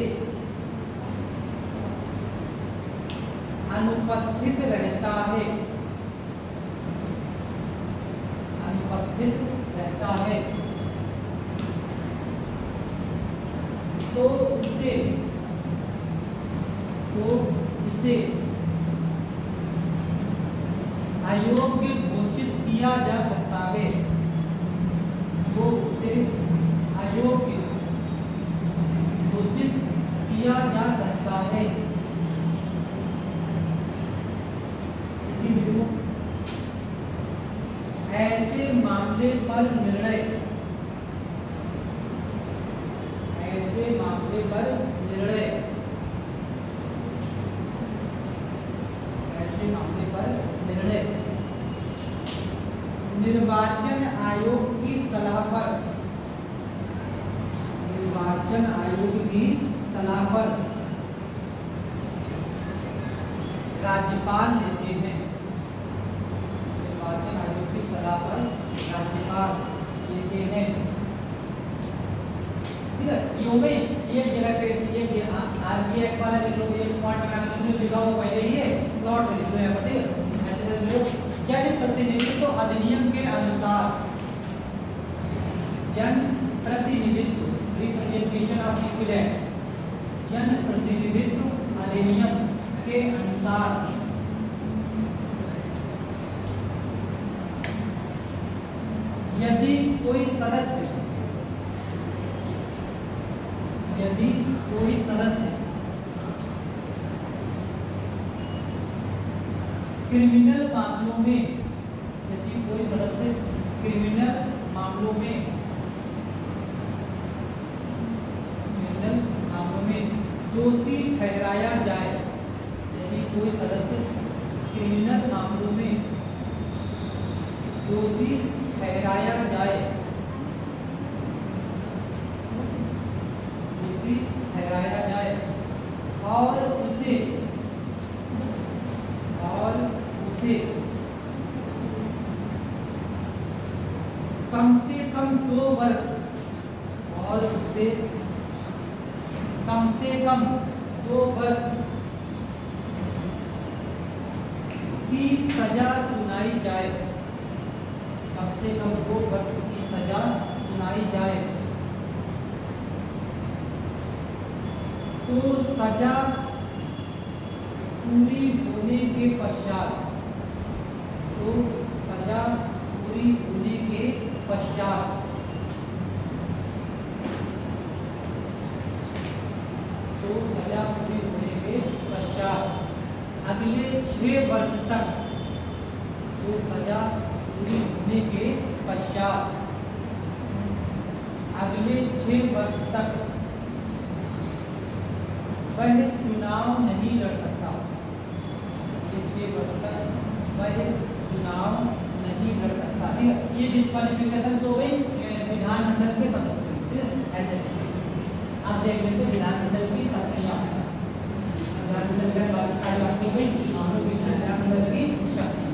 अनुपस्थित रहता है, अनुपस्थित रहता है, तो उसे अयोग्य घोषित किया जा सकता है, तो उसे अयोग्य घोषित किया जा सकता है। इसी बिंदु ऐसे मामले पर निर्णय, ऐसे मामले पर निर्णय, ऐसे मामले पर निर्णय निर्वाचन आयोग की सलाह पर, निर्वाचन आयोग की सलाह पर राज्यपाल लेते हैं, निर्वाचन आयोग की सलाह पर राज्यपाल लेते हैं। ठीक है, यो में ये जगह पे ये आरबीआई वाला जो ये स्मार्ट बनाने में लिखा हुआ पहले ही है, स्लॉट में लिखो यहाँ पर, ठीक है, ऐसे जन प्रतिनिधित्व अधिनियम के अनुसार, जन प्रतिनिधित्व रिप्रेजेंटेशन ऑफ पीपल एक्ट, जन प्रतिनिधित्व अधिनियम के अनुसार यदि कोई सदस्य क्रिमिनल मामलों में, यदि कोई सदस्य क्रिमिनल मामलों में दोषी ठहराया जाए, यदि कोई सदस्य क्रिमिनल मामलों में दोषी ठहराया जाए, और उसे कम से कम 2 वर्ष की सजा सुनाई जाए, कम से कम 2 वर्ष की सजा सुनाई जाए, तो सजा पूरी होने के पश्चात, अगले 6 वर्ष तक, अगले 6 वर्ष तक वह चुनाव नहीं लड़ सकता, ये 6 वर्ष तक वह चुनाव नहीं लड़ सकता। ठीक है, ये डिस्क्वालिफिकेशन तो गई विधानमंडल के सदस्य, ऐसे आप देख लेते विधानमंडल की शक्तियां, विधानमंडल की बाकी सारी बातें हो गई, हम लोग विधानमंडल की शक्ति,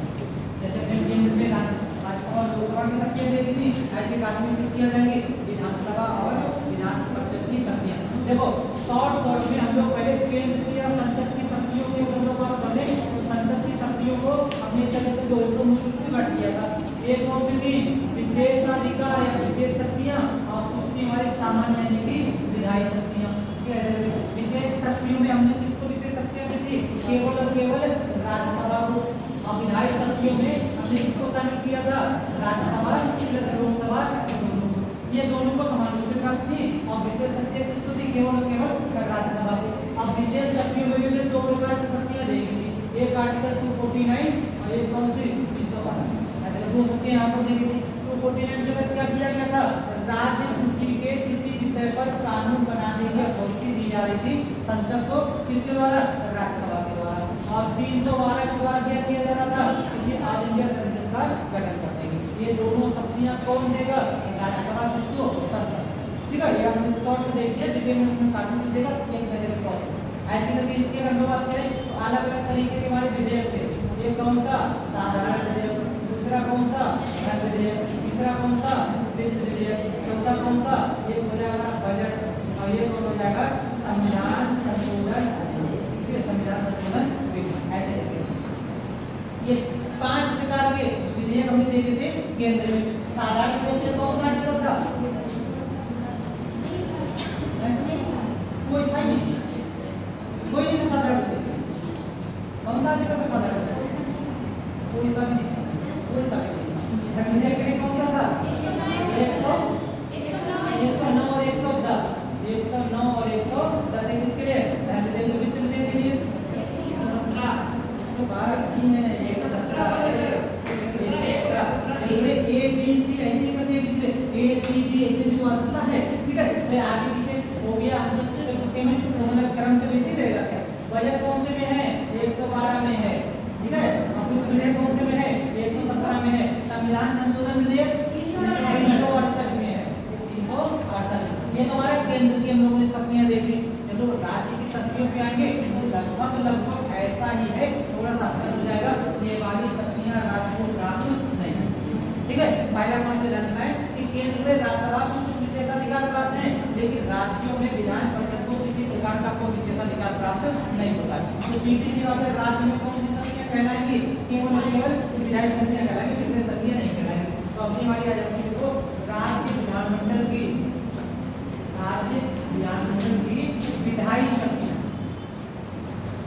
जैसे केंद्र में राज्यसभा और लोकसभा की शक्तियां देखी थी, ऐसे प्राथमिक किसकी आ जाएंगी, विधानसभा और विधान परिषद की शक्तियां। देखो शॉर्ट में हम लोग पहले केंद्र की और संसद की शक्तियों के ऊपर लोग बात कर ले, तो संसद की शक्तियों को हमने चले तो 200 मुश्किल से बांट दिया था। एक कौन सी थी, विशेषाधिकार या विशेष शक्तियां, और उसकी हमारी सामान्य यानी कि विधायी शक्तियां। विशेष शक्तियों में हमने किसको विशेष शक्तियां दी थी, केवल और केवल राज्यसभा को। और विधायी शक्तियों में हमने किसको शामिल किया था, राज्यसभा लोकसभा, ये दोनों को समान रूप से प्राप्त थी। और विशेष शक्तियां किसको थी, केवल और केवल राज्यसभा को। अब विशेष शक्तियों में भी 2 प्रकार की शक्तियां देगी थी, एक आर्टिकल 249 और एक कौन सी 312, ऐसे 2 शक्तियां यहाँ पर देगी थी। 249 के तहत क्या किया गया था, राज्य सूची के किसी विषय पर कानून बनाने की अथॉरिटी दी जा रही थी संसद को, किसके द्वारा, राज्यसभा के द्वारा। और 312 के द्वारा क्या किया जा रहा था, किसी ऑल इंडिया संसद का गठन करने की। ये दोनों शक्तियां कौन देगा, राज्यसभा, किसको, संसद। ठीक है, ये हमने शॉर्ट में देख लिया, डिटेल में कानून देगा, एक नजर शॉर्ट। ऐसे करके इसके अगर बात करें तो अलग अलग तरीके के हमारे विधेयक थे। एक कौन सा, साधारण विधेयक, दूसरा कौन सा, धन विधेयक, तीसरा कौन सा, विशेष विधेयक, चौथा कौन सा, एक हो जाएगा बजट, और एक हो जाएगा संविधान संशोधन अधिनियम। संविधान संशोधन विधेयक, ऐसे ये 5 प्रकार के विधेयक हमने देखे थे केंद्र में। साधारण विधेयक कौन सा आर्टिकल था, कोई था नहीं, कोई नहीं था साधारण विधेयक। कौन सा आर्टिकल था साधारण, कोई सा नहीं, कोई सा नहीं। विधेयक के लिए कौन सा था, 109 और 110, 109 और 110 किसके लिए, वित्त विधेयक के लिए। 17 12 3 है, 117 ए बी सी ऐसे करके पिछले ए सी डी ऐसे भी आ सकता है। ठीक है, तो आगे पीछे हो गया, हम सब पेमेंट मतलब क्रम से वैसे रहेगा। क्या बजट कौन से में है, 112 में है। ठीक है, वित्त विधेयक कौन से में है, 117 में है। संविधान संशोधन विधेयक 368 में है, 368। ये तो हमारे केंद्र की हम लोगों ने शक्तियां देखी। चलो राज्य की शक्तियों पे आएंगे तो लगभग ऐसा ही है, थोड़ा सा हो जाएगा। ये वाली शक्तियां राज्य को प्राप्त नहीं। ठीक है, पहला पॉइंट जानना है कि केंद्र में राज्यसभा को कुछ विशेषाधिकार प्राप्त है, लेकिन राज्यों में विधान परिषद को किसी प्रकार का कोई विशेषाधिकार प्राप्त नहीं होता। तो सीधी सी बात है, राज्य में कौन सी शक्तियां कहलाएंगी, केवल विधायी संख्या कहलाएंगी, विशेष संख्या नहीं कहलाएंगी। तो अपनी हमारी आ जाती है तो राज्य विधानमंडल की विधायी शक्तियां,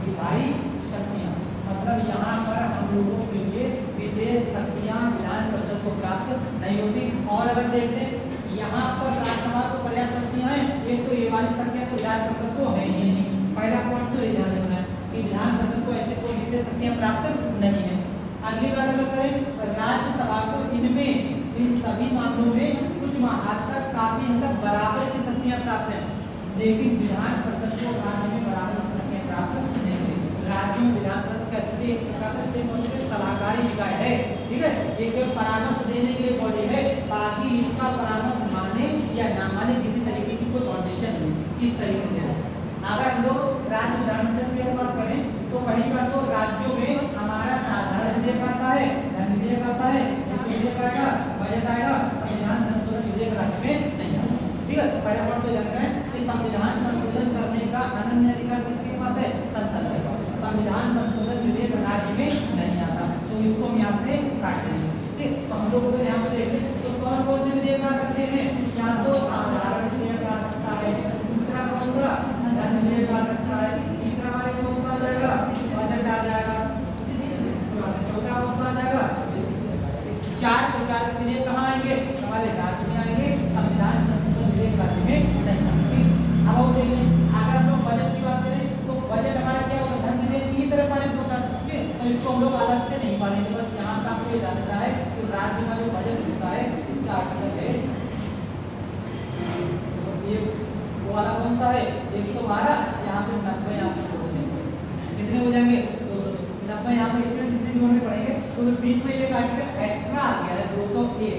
विधायी शक्तियां मतलब यहाँ पर हम लोगों के लिए विशेष शक्तियां विधान परिषद को प्राप्त नहीं होती। और अगर देखते हैं यहाँ पर राज्यसभा को पर्याप्त शक्तियां हैं, एक तो ये वाली संख्या तो विधान परिषद को है ही नहीं। पहला पॉइंट तो ये ध्यान रखना है कि विधान परिषद को ऐसे कोई विशेष शक्तियां प्राप्त नहीं है। अगली बात अगर करें राज्यसभा को इनमें इन सभी मामलों में कुछ हद तक काफी मतलब बराबर की शक्तियां प्राप्त हैं, लेकिन विधान परिषद को राज्य में बराबर की शक्तियां प्राप्त नहीं है। राज्य में विधान परिषद कहते सलाहकारी निकाय है, ठीक है, एक परामर्श देने के लिए बॉडी है, बाकी इसका परामर्श माने या ना माने किसी तरीके की कोई फाउंडेशन नहीं। किस तरीके से अगर हम लोग राज्य विधानमंडल की बात करें तो पहली बात तो राज्यों में हमारा साधारण विधेयक आता है, धन विधेयक आता है, विधेयक आएगा, बजट आएगा, संविधान संशोधन विधेयक राज्य में नहीं आता। ठीक है, तो पहला पॉइंट तो जानना है कि संविधान संशोधन करने का अनन्य अधिकार किसके पास है? संसद के पास। संविधान संशोधन विधेयक राज्य में नहीं आता, तो इसको हम यहाँ से काट देंगे। ठीक, तो हम लोग अगर यहाँ पे देखें तो कौन कौन से विधेयक आ सकते हैं? यहाँ तो साधारण विधेयक आ सकता है, दूसरा कौन सा धन विधेयक आ सकता है, तीसरा हमारे कौन सा आ जाएगा? बजट आ जाएगा, चौथा कौन सा आ जाएगा? चार प्रकार के विधेयक कहाँ आएंगे? हमारे राज्य में आएंगे, संविधान संशोधन विधेयक राज्य में नहीं आएंगे। अब हम देखें अगर हम लोग बजट की बात करें तो बजट हमारा क्या होगा? धन विधेयक की तरह पारित होता है, ठीक है, तो इसको हम लोग अलग से नहीं पढ़ेंगे, बस यहाँ तक आपको जानना है कि राज्य में जो बजट होता है उसका आर्टिकल है वो वाला कौन सा है? 112, यहाँ पे 90 यहाँ पे जोड़ देंगे, कितने हो जाएंगे? 290 यहाँ पे इसमें दूसरी जोड़ में पढ़ेंगे तो बीच में एक आर्टिकल एक्स्ट्रा आ गया है, 201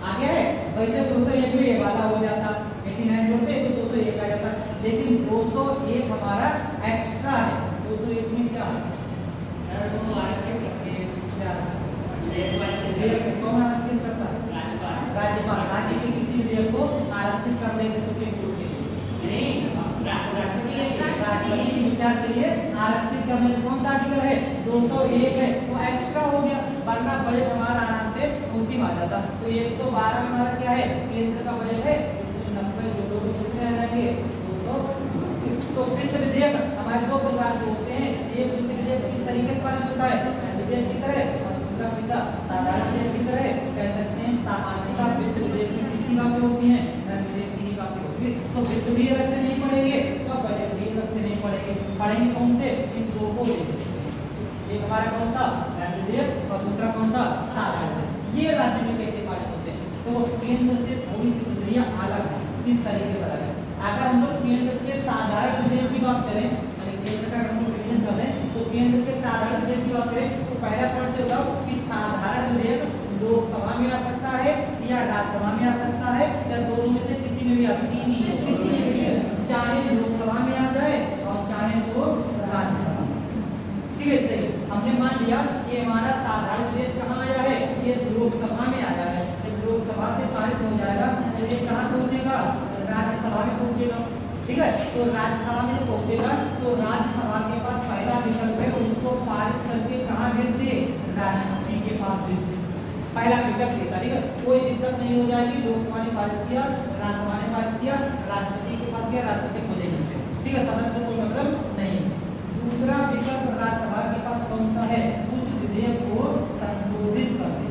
आ गया है। वैसे 201 में ये वाला हो जाता, 89 जोड़ते तो 201 आ जाता, लेकिन 201 हमारा एक्स्ट्रा है। 201 में क्या है? दोनों आरक्षण करते हैं, क्या कौन आरक्षण करता है? राज्यपाल। राज्य के किसी विधेयक को आरक्षित कर देंगे सुप्रीम कोर्ट के लिए, नहीं राष्ट्रपति के विचार के लिए आरक्षित करने में कौन सा आर्टिकल है? 201 है, वो एक्स्ट्रा हो गया, वरना बजट हमारा आराम से उसी में आ जाता। तो 112 में हमारा क्या है? केंद्र का बजट है, 90 जो लोग कितने रहेंगे? 220। तो वित्त विधेयक हमारे दो प्रकार के होते हैं, एक वित्त विधेयक किस तरीके से पारित होता है? विधेयक की तरह, और दूसरा साधारण विधेयक की तरह। कह सकते हैं सामान्यतः वित्त विधेयक में किसकी बातें होती हैं? धन विधेयक की बातें होती है। तो वित्त भी अलग से नहीं पढ़ेंगे तो बजट भी अलग से नहीं पढ़ेंगे, पढ़ेंगे कौन से? इन दो को लेकर, एक हमारा कौन सा? धन विधेयक, और दूसरा कौन सा? साधारण। ये राज्य में कैसे पारित होते हैं? तो केंद्र से थोड़ी सी प्रक्रिया अलग है, किस तरीके से अलग है? अगर हम लोग केंद्र के साधारण विधेयक की बात करें, केंद्र का हम लोग रिवीजन कर रहे हैं, तो केंद्र के साधारण विधेयक की बात करें तो पहला पॉइंट होगा कि साधारण विधेयक लोकसभा में आ सकता है या राज्यसभा में आ सकता है या दोनों में से किसी में भी आ सकता है, चाहे लोकसभा में आ जाए और चाहे तो राज्यसभा। ठीक है, सही। हमने मान लिया कि हमारा साधारण विधेयक कहाँ आया है? ये लोकसभा में आया है। जब लोकसभा से पारित हो जाएगा तो ये कहाँ पहुंचेगा? राज्यसभा में पहुंचेगा। ठीक है, तो राज्यसभा में जब पहुंचेगा तो राज्यसभा के पास पहला विकल्प है, उसको पारित करके कहाँ भेज दे? राष्ट्रपति के पास भेज दे, पहला विकल्प देता। ठीक है, कोई दिक्कत नहीं हो जाएगी, लोकसभा ने पारित किया, राज्यसभा ने पारित किया, राष्ट्रपति के पास गया, राष्ट्रपति को देंगे। ठीक है, समझ में कोई मतलब नहीं। दूसरा विकल्प राज्यसभा के पास कौन सा है? उस विधेयक को संशोधित कर दे,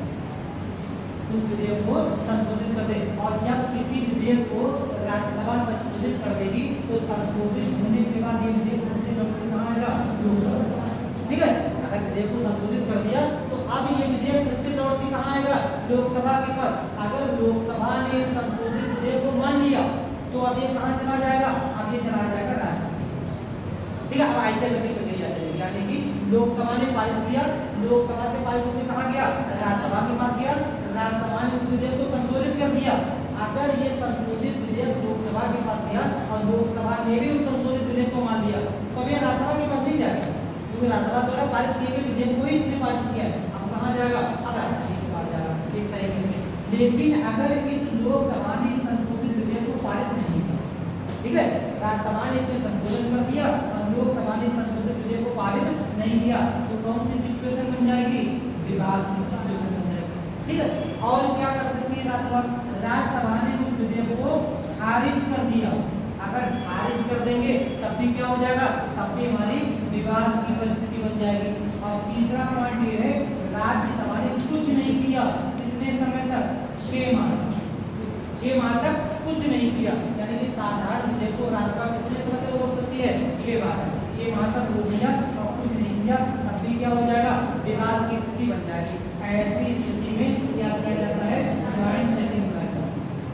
उस विधेयक को संशोधित कर दे। और जब किसी विधेयक को राज्यसभा संशोधित कर देगी तो संशोधित होने के बाद ये विधेयक सबसे लौट कहाँ आएगा? लोकसभा। ठीक है, अगर विधेयक को संशोधित कर दिया तो अब ये विधेयक सबसे लौट के कहाँ आएगा? लोकसभा के पास। अगर लोकसभा ने संशोधित विधेयक को मान लिया तो अब ये कहाँ चला जाएगा? अब ये चला जाएगा राष्ट्रपति। ठीक है, अब ऐसे करके प्रक्रिया चलेगी, यानी कि लोकसभा ने पारित किया, लोकसभा से पारित होकर कहाँ गया? राज्यसभा के पास गया, राज्यसभा ने उस विधेयक को संशोधित कर दिया। अगर ये संशोधित विधेयक लोकसभा के पास गया और लोकसभा ने भी उस संशोधित विधेयक को मान लिया तो ये राज्यसभा के पास नहीं जाएगा, क्योंकि राज्यसभा द्वारा पारित किए गए विधेयक को ही इसने पारित किया है। अब कहाँ जाएगा? अब राष्ट्रपति के पास जाएगा, इस तरीके से। लेकिन अगर इस लोकसभा ने संशोधित विधेयक को पारित नहीं किया, ठीक है, राज्यसभा ने इसमें संशोधन कर दिया और लोकसभा ने संशोधित विधेयक को पारित नहीं किया, तो कौन सी सिचुएशन विवाद की सिचुएशन हो जाएगी। ठीक है, और क्या कर सकती है राज्यसभा ने उस विधेयक को खारिज कर दिया। अगर खारिज कर देंगे तब भी क्या हो जाएगा, तब भी हमारी विवाद की परिस्थिति बन जाएगी। और तीसरा पॉइंट ये है, राज्यसभा ने कुछ नहीं किया कितने समय तक, 6 माह तक कुछ नहीं किया। यानी कि साधारण विधेयक को राज्यसभा कितने समय तक रोक सकती है, 6 माह तक। 6 माह तक रोक दिया और कुछ नहीं किया, तब भी क्या हो जाएगा, विवाद की स्थिति बन जाएगी। ऐसी स्थिति में क्या किया जाता है, ज्वाइंट सेटिंग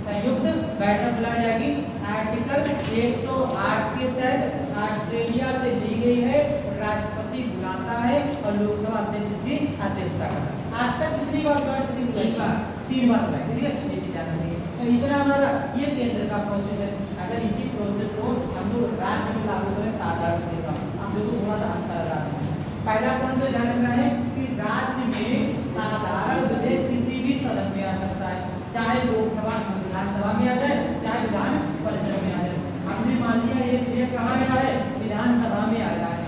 संयुक्त बैठक बुलाई जाएगी। आर्टिकल 108 के तहत ऑस्ट्रेलिया से ली गई है, राष्ट्रपति बुलाता है और लोकसभा अध्यक्ष की अध्यक्षता करता है। आज तक कितनी बार ज्वाइंट सेटिंग बुलाई, 3 बार बुलाई। ठीक है, ये चीज याद रखिए। तो इतना हमारा ये केंद्र का प्रोसेस है। अगर इसी प्रोसेस को हम लोग राज्य में लागू करें साधारण विधेयक, हम लोग थोड़ा सा अंतर रहा है। पहला पॉइंट तो ध्यान रखना है कि राज्य में साधारण विधेयक किसी भी सदन में आ सकता है, चाहे लोकसभा विधानसभा में आ जाए, चाहे विधान परिषद में आ जाए। हमने मान लिया ये विधेयक कहाँ आया है, विधानसभा में आया है।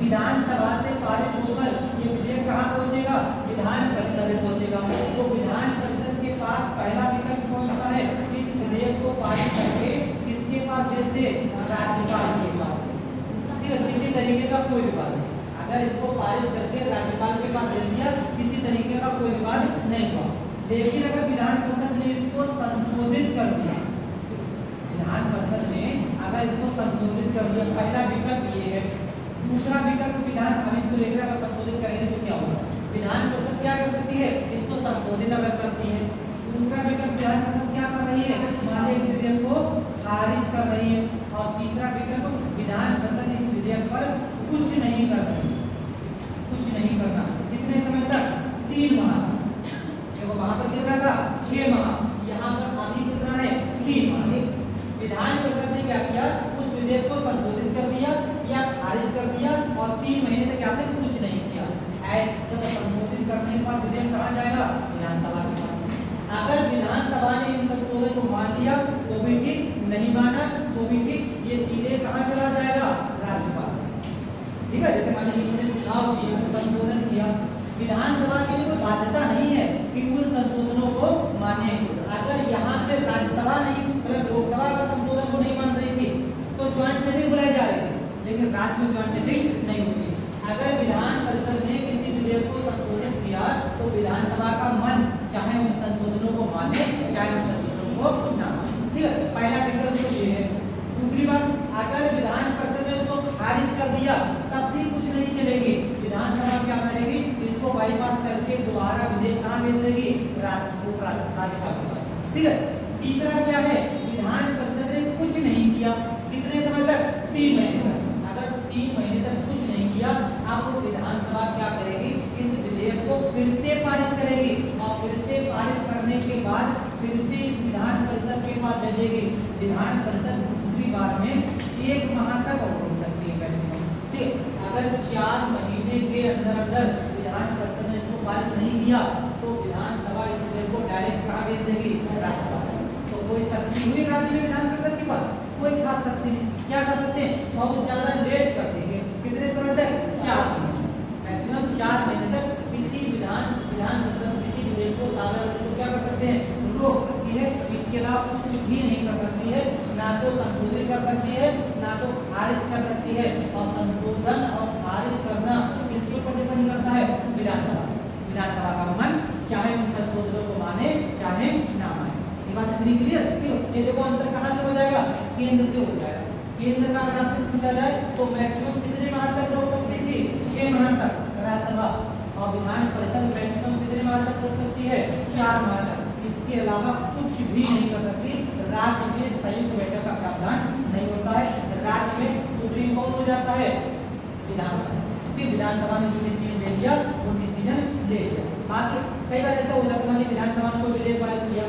विधानसभा से पारित होकर ये विधेयक कहाँ पहुंचेगा, विधान परिषद में पहुंचेगा। तो विधान परिषद के पास पहला विकल्प कौन सा है, इस विधेयक को पारित करके किसके पास भेज दे, राज्यपाल के पास। ठीक है, किसी तरीके का कोई विवाद नहीं। अगर इसको पारित करके राज्यपाल के पास भेज दिया, किसी तरीके का कोई विवाद नहीं हुआ। लेकिन अगर विधान परिषद ने इसको संशोधित कर दिया, विधान परिषद ने अगर इसको संशोधित कर दिया, पहला विकल्प ये है। दूसरा विकल्प विधान, हम इसको देख रहे हैं, अगर संशोधित करेंगे तो क्या होगा, विधान परिषद क्या कर सकती है, इसको संशोधित अगर करती है। दूसरा विकल्प विधान परिषद क्या कर रही है, हमारे इस विधेयक को खारिज कर रही है। और तीसरा विकल्प विधान परिषद इस विधेयक पर कुछ नहीं कर रही, कुछ नहीं करना। कितने समय तक, 3 माह। देखो वहां पर कितना था, 6 माह, यहाँ पर अभी कितना है, 3 माह। विधान परिषद ने क्या किया, उस विधेयक को संशोधित कर दिया या खारिज कर दिया और 3 महीने तक यहाँ पे कुछ नहीं किया। ऐसे जब संशोधित करने के बाद विधेयक कहाँ जाएगा, विधानसभा के पास। अगर विधानसभा ने इन संशोधन को मान लिया तो भी ठीक, नहीं माना तो भी ठीक, ये सीधे कहाँ चला जाएगा, राज्यपाल। ठीक है, जैसे मान लीजिए इन्होंने सुझाव दिया, संशोधन किया, विधानसभा के लिए कोई बाध्यता नहीं है कि उन संशोधनों को माने। अगर यहाँ से राज्यसभा नहीं, मतलब लोकसभा अगर संशोधन को नहीं मान रही थी तो ज्वाइंट सेटिंग बुलाई जा रही थी, लेकिन राज्य में ज्वाइंट सेटिंग नहीं होती। अगर विधान परिषद ने किसी विधेयक को संशोधित किया तो विधानसभा का मन चाहे उन संशोधनों को माने चाहे उन संशोधनों को ना माने। ठीक है, पहला विकल्प तो ये है। दूसरी बात, अगर विधान परिषद ने उसको खारिज कर दिया तब भी कुछ नहीं चलेगी, विधानसभा क्या करेगी, इसको बाईपास करके दोबारा विधेयक कहाँ भेज देगी, राज्यपाल के पास। ठीक है, तीसरा क्या है, विधान परिषद ने कुछ नहीं किया, कितने समय तक, 3 महीने तक। अगर 3 महीने तक कुछ नहीं किया, अब विधानसभा क्या करेगी, इस विधेयक को फिर से पारित करेगी और फिर से पारित करने के बाद फिर से इस विधान परिषद के पास भेजेगी। विधान परिषद दूसरी बार में 1 माह तक और हो सकती है मैक्सिमम। ठीक, अगर 4 महीने के अंदर अंदर विधान परिषद ने इसको पारित नहीं किया तो विधानसभा इस विधेयक को डायरेक्ट कहाँ भेज देगी, राज्यपाल। तो कोई शक्ति हुई राज्य में विधान परिषद के पास, कोई खास शक्ति नहीं। क्या कर सकते हैं, बहुत ज्यादा लेट कर देंगे, कितने समय तक, 4 महीने, मैक्सिमम 4 महीने तक किसी विधान परिषद किसी विधेयक को साधारण को क्या कर सकते हैं, रोक सकती है। इसके अलावा कुछ भी नहीं कर सकती है, ना तो संशोधित कर सकती है ना तो खारिज कर सकती है। और संशोधन और खारिज करना किसके ऊपर डिपेंड करता है, विधानसभा का मन, चाहे उन संशोधनों को माने चाहे ना माने। ये बात इतनी क्लियर। ये देखो अंतर कहाँ से हो जाएगा, केंद्र से हो जाएगा। केंद्र का अगर आपसे पूछा जाए तो मैक्सिमम कितने माह तक रोक सकती थी, 6 माह तक राज्यसभा, और विधान परिषद मैक्सिमम कितने माह तक रोक सकती है, 4 माह तक। इसके अलावा कुछ भी नहीं कर सकती। राज्य में संयुक्त बैठक का प्रावधान नहीं होता है। राज्य में सुप्रीम कोर्ट हो जाता है, विधानसभा, फिर विधानसभा ने जो डिसीजन ले लिया वो डिसीजन ले लिया। बाकी कई बार ऐसा हो जाता है, विधानसभा ने कोई विधेयक पारित किया,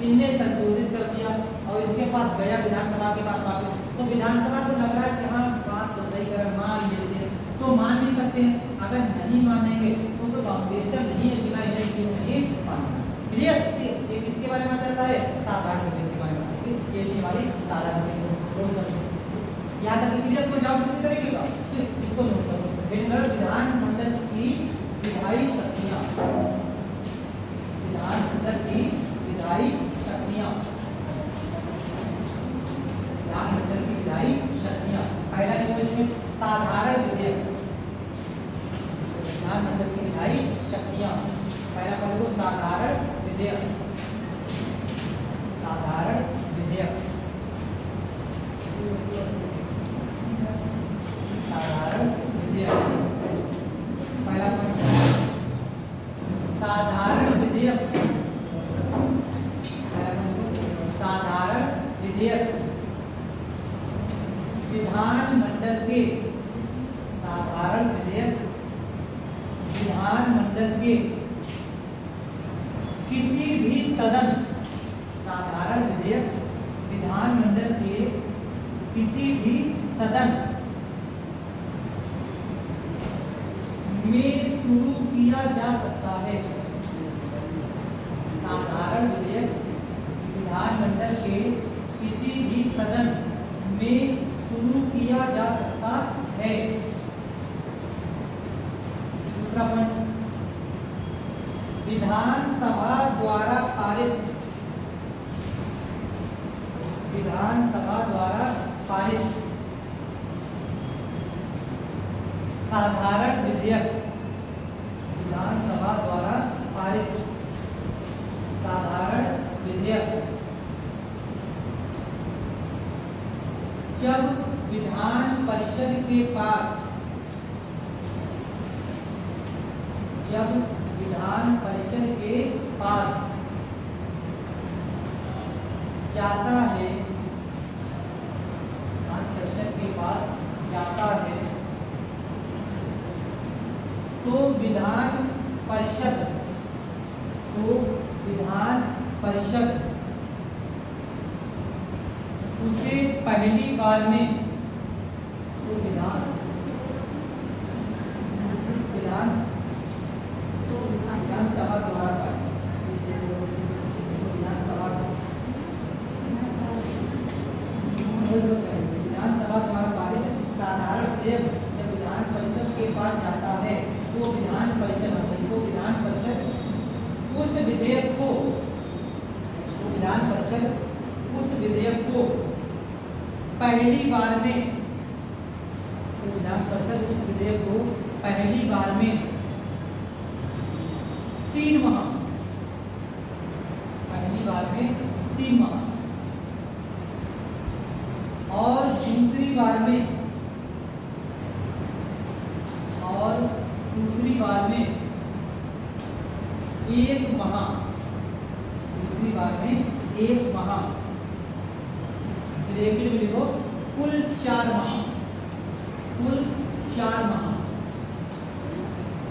इनने संशोधित कर दिया और इसके पास गया विधानसभा के पास वापस, तो विधानसभा को लग रहा है कि हाँ बात तो सही कर मान लेते हैं, तो मान नहीं सकते हैं। अगर नहीं मानेंगे तो कोई फाउंडेशन नहीं है बिना इन्हें क्यों नहीं मानना। क्लियर, ये किसके बारे में चलता है, साधारण विधेयक के बारे में। ये थी हमारी साधारण विधेयक। यहाँ तक क्लियर, कोई डाउट किसी तरीके का, इसको नोट करो। विधानमंडल की विधायी साधारण विधेयक विधानमंडल के किसी भी सदन, साधारण विधेयक विधानमंडल के किसी भी सदन में शुरू किया जा सकता है। साधारण विधेयक विधानमंडल के किसी भी सदन में शुरू किया जा सकता है। दूसरा पॉइंट, विधानसभा द्वारा पारित, विधानसभा द्वारा पारित साधारण विधेयक, विधानसभा द्वारा पारित साधारण विधेयक जब विधान परिषद के पास, जब विधान परिषद के पास जाता है, विधान परिषद के पास जाता है, तो विधान परिषद, तो विधान परिषद उसे पहली बार में, तो विधानसभा द्वारा, विधानसभा द्वारा पारित साधारण विधेयक जब विधान परिषद के पास जाता है, तो विधान परिषद, तो विधान परिषद उस विधेयक को, तो विधान परिषद उस विधेयक को पहली बार में, तो विधान परिषद उस विधेयक को पहली बार में 3 माह, पहली बार में 3 माह और दूसरी बार में, और दूसरी बार में 1 माह, दूसरी बार में 1 माह, लिखो कुल 4 माह, कुल 4 माह,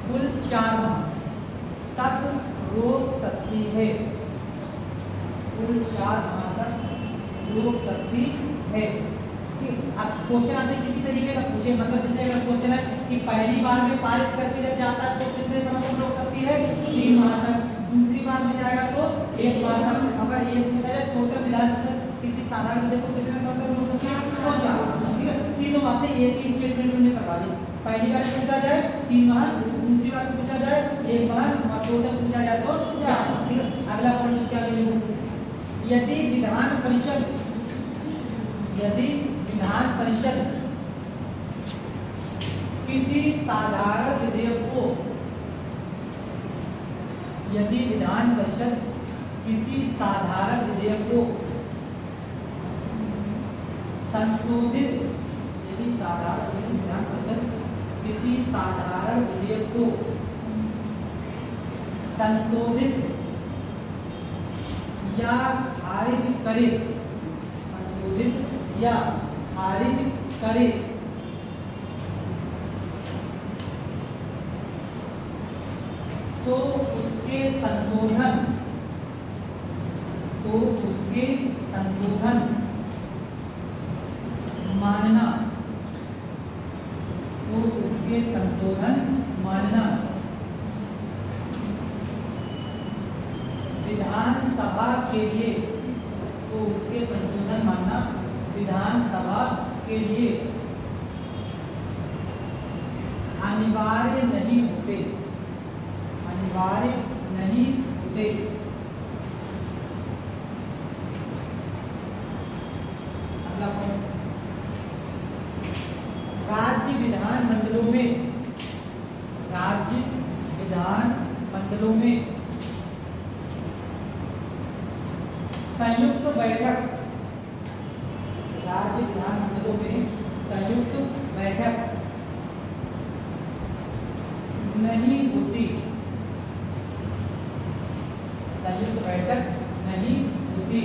कुल 4 माह तक रोक सकती है, कुल 4 माह तक रोक सकती है। अब क्वेश्चन आपने किसी तरीके का पूछे, मतलब जैसे अगर क्वेश्चन है कि पहली बार में पारित करके जब जाता है तो कितने समय तक रोक सकती है, 3 माह तक, दूसरी बार में जाएगा तो 1 माह तक। अगर ये पूछा जाए टोटल विधान किसी साधारण विधेयक को कितने समय तक रोक सकती है, तो 4, ठीक है। तीनों बातें एक ही स्टेटमेंट में करवा दी। पहली बार पूछा जाए 3 माह, दूसरी बार पूछा जाए 1 माह और टोटल पूछा जाए तो 4, ठीक है। अगला पॉइंट क्या लिखूं, यदि विधान परिषद, यदि विधान परिषद किसी साधारण विधेयक को, यदि विधान परिषद किसी साधारण विधेयक को संशोधित, यदि विधान परिषद किसी साधारण विधेयक को संशोधित या खारिज करे, संशोधित या खारिज करे, तो उसके संशोधन, तो उसके संशोधन मानना, तो उसके संशोधन मानना विधानसभा के लिए, तो उसके संशोधन मानना विधानसभा के लिए अनिवार्य नहीं होते, अनिवार्य नहीं होते। अगला पॉइंट, राज्य विधान मंडलों में, राज्य विधान मंडलों में संयुक्त बैठक, राज्य विधान मंडलों में संयुक्त बैठक नहीं होती, संयुक्त बैठक नहीं होती,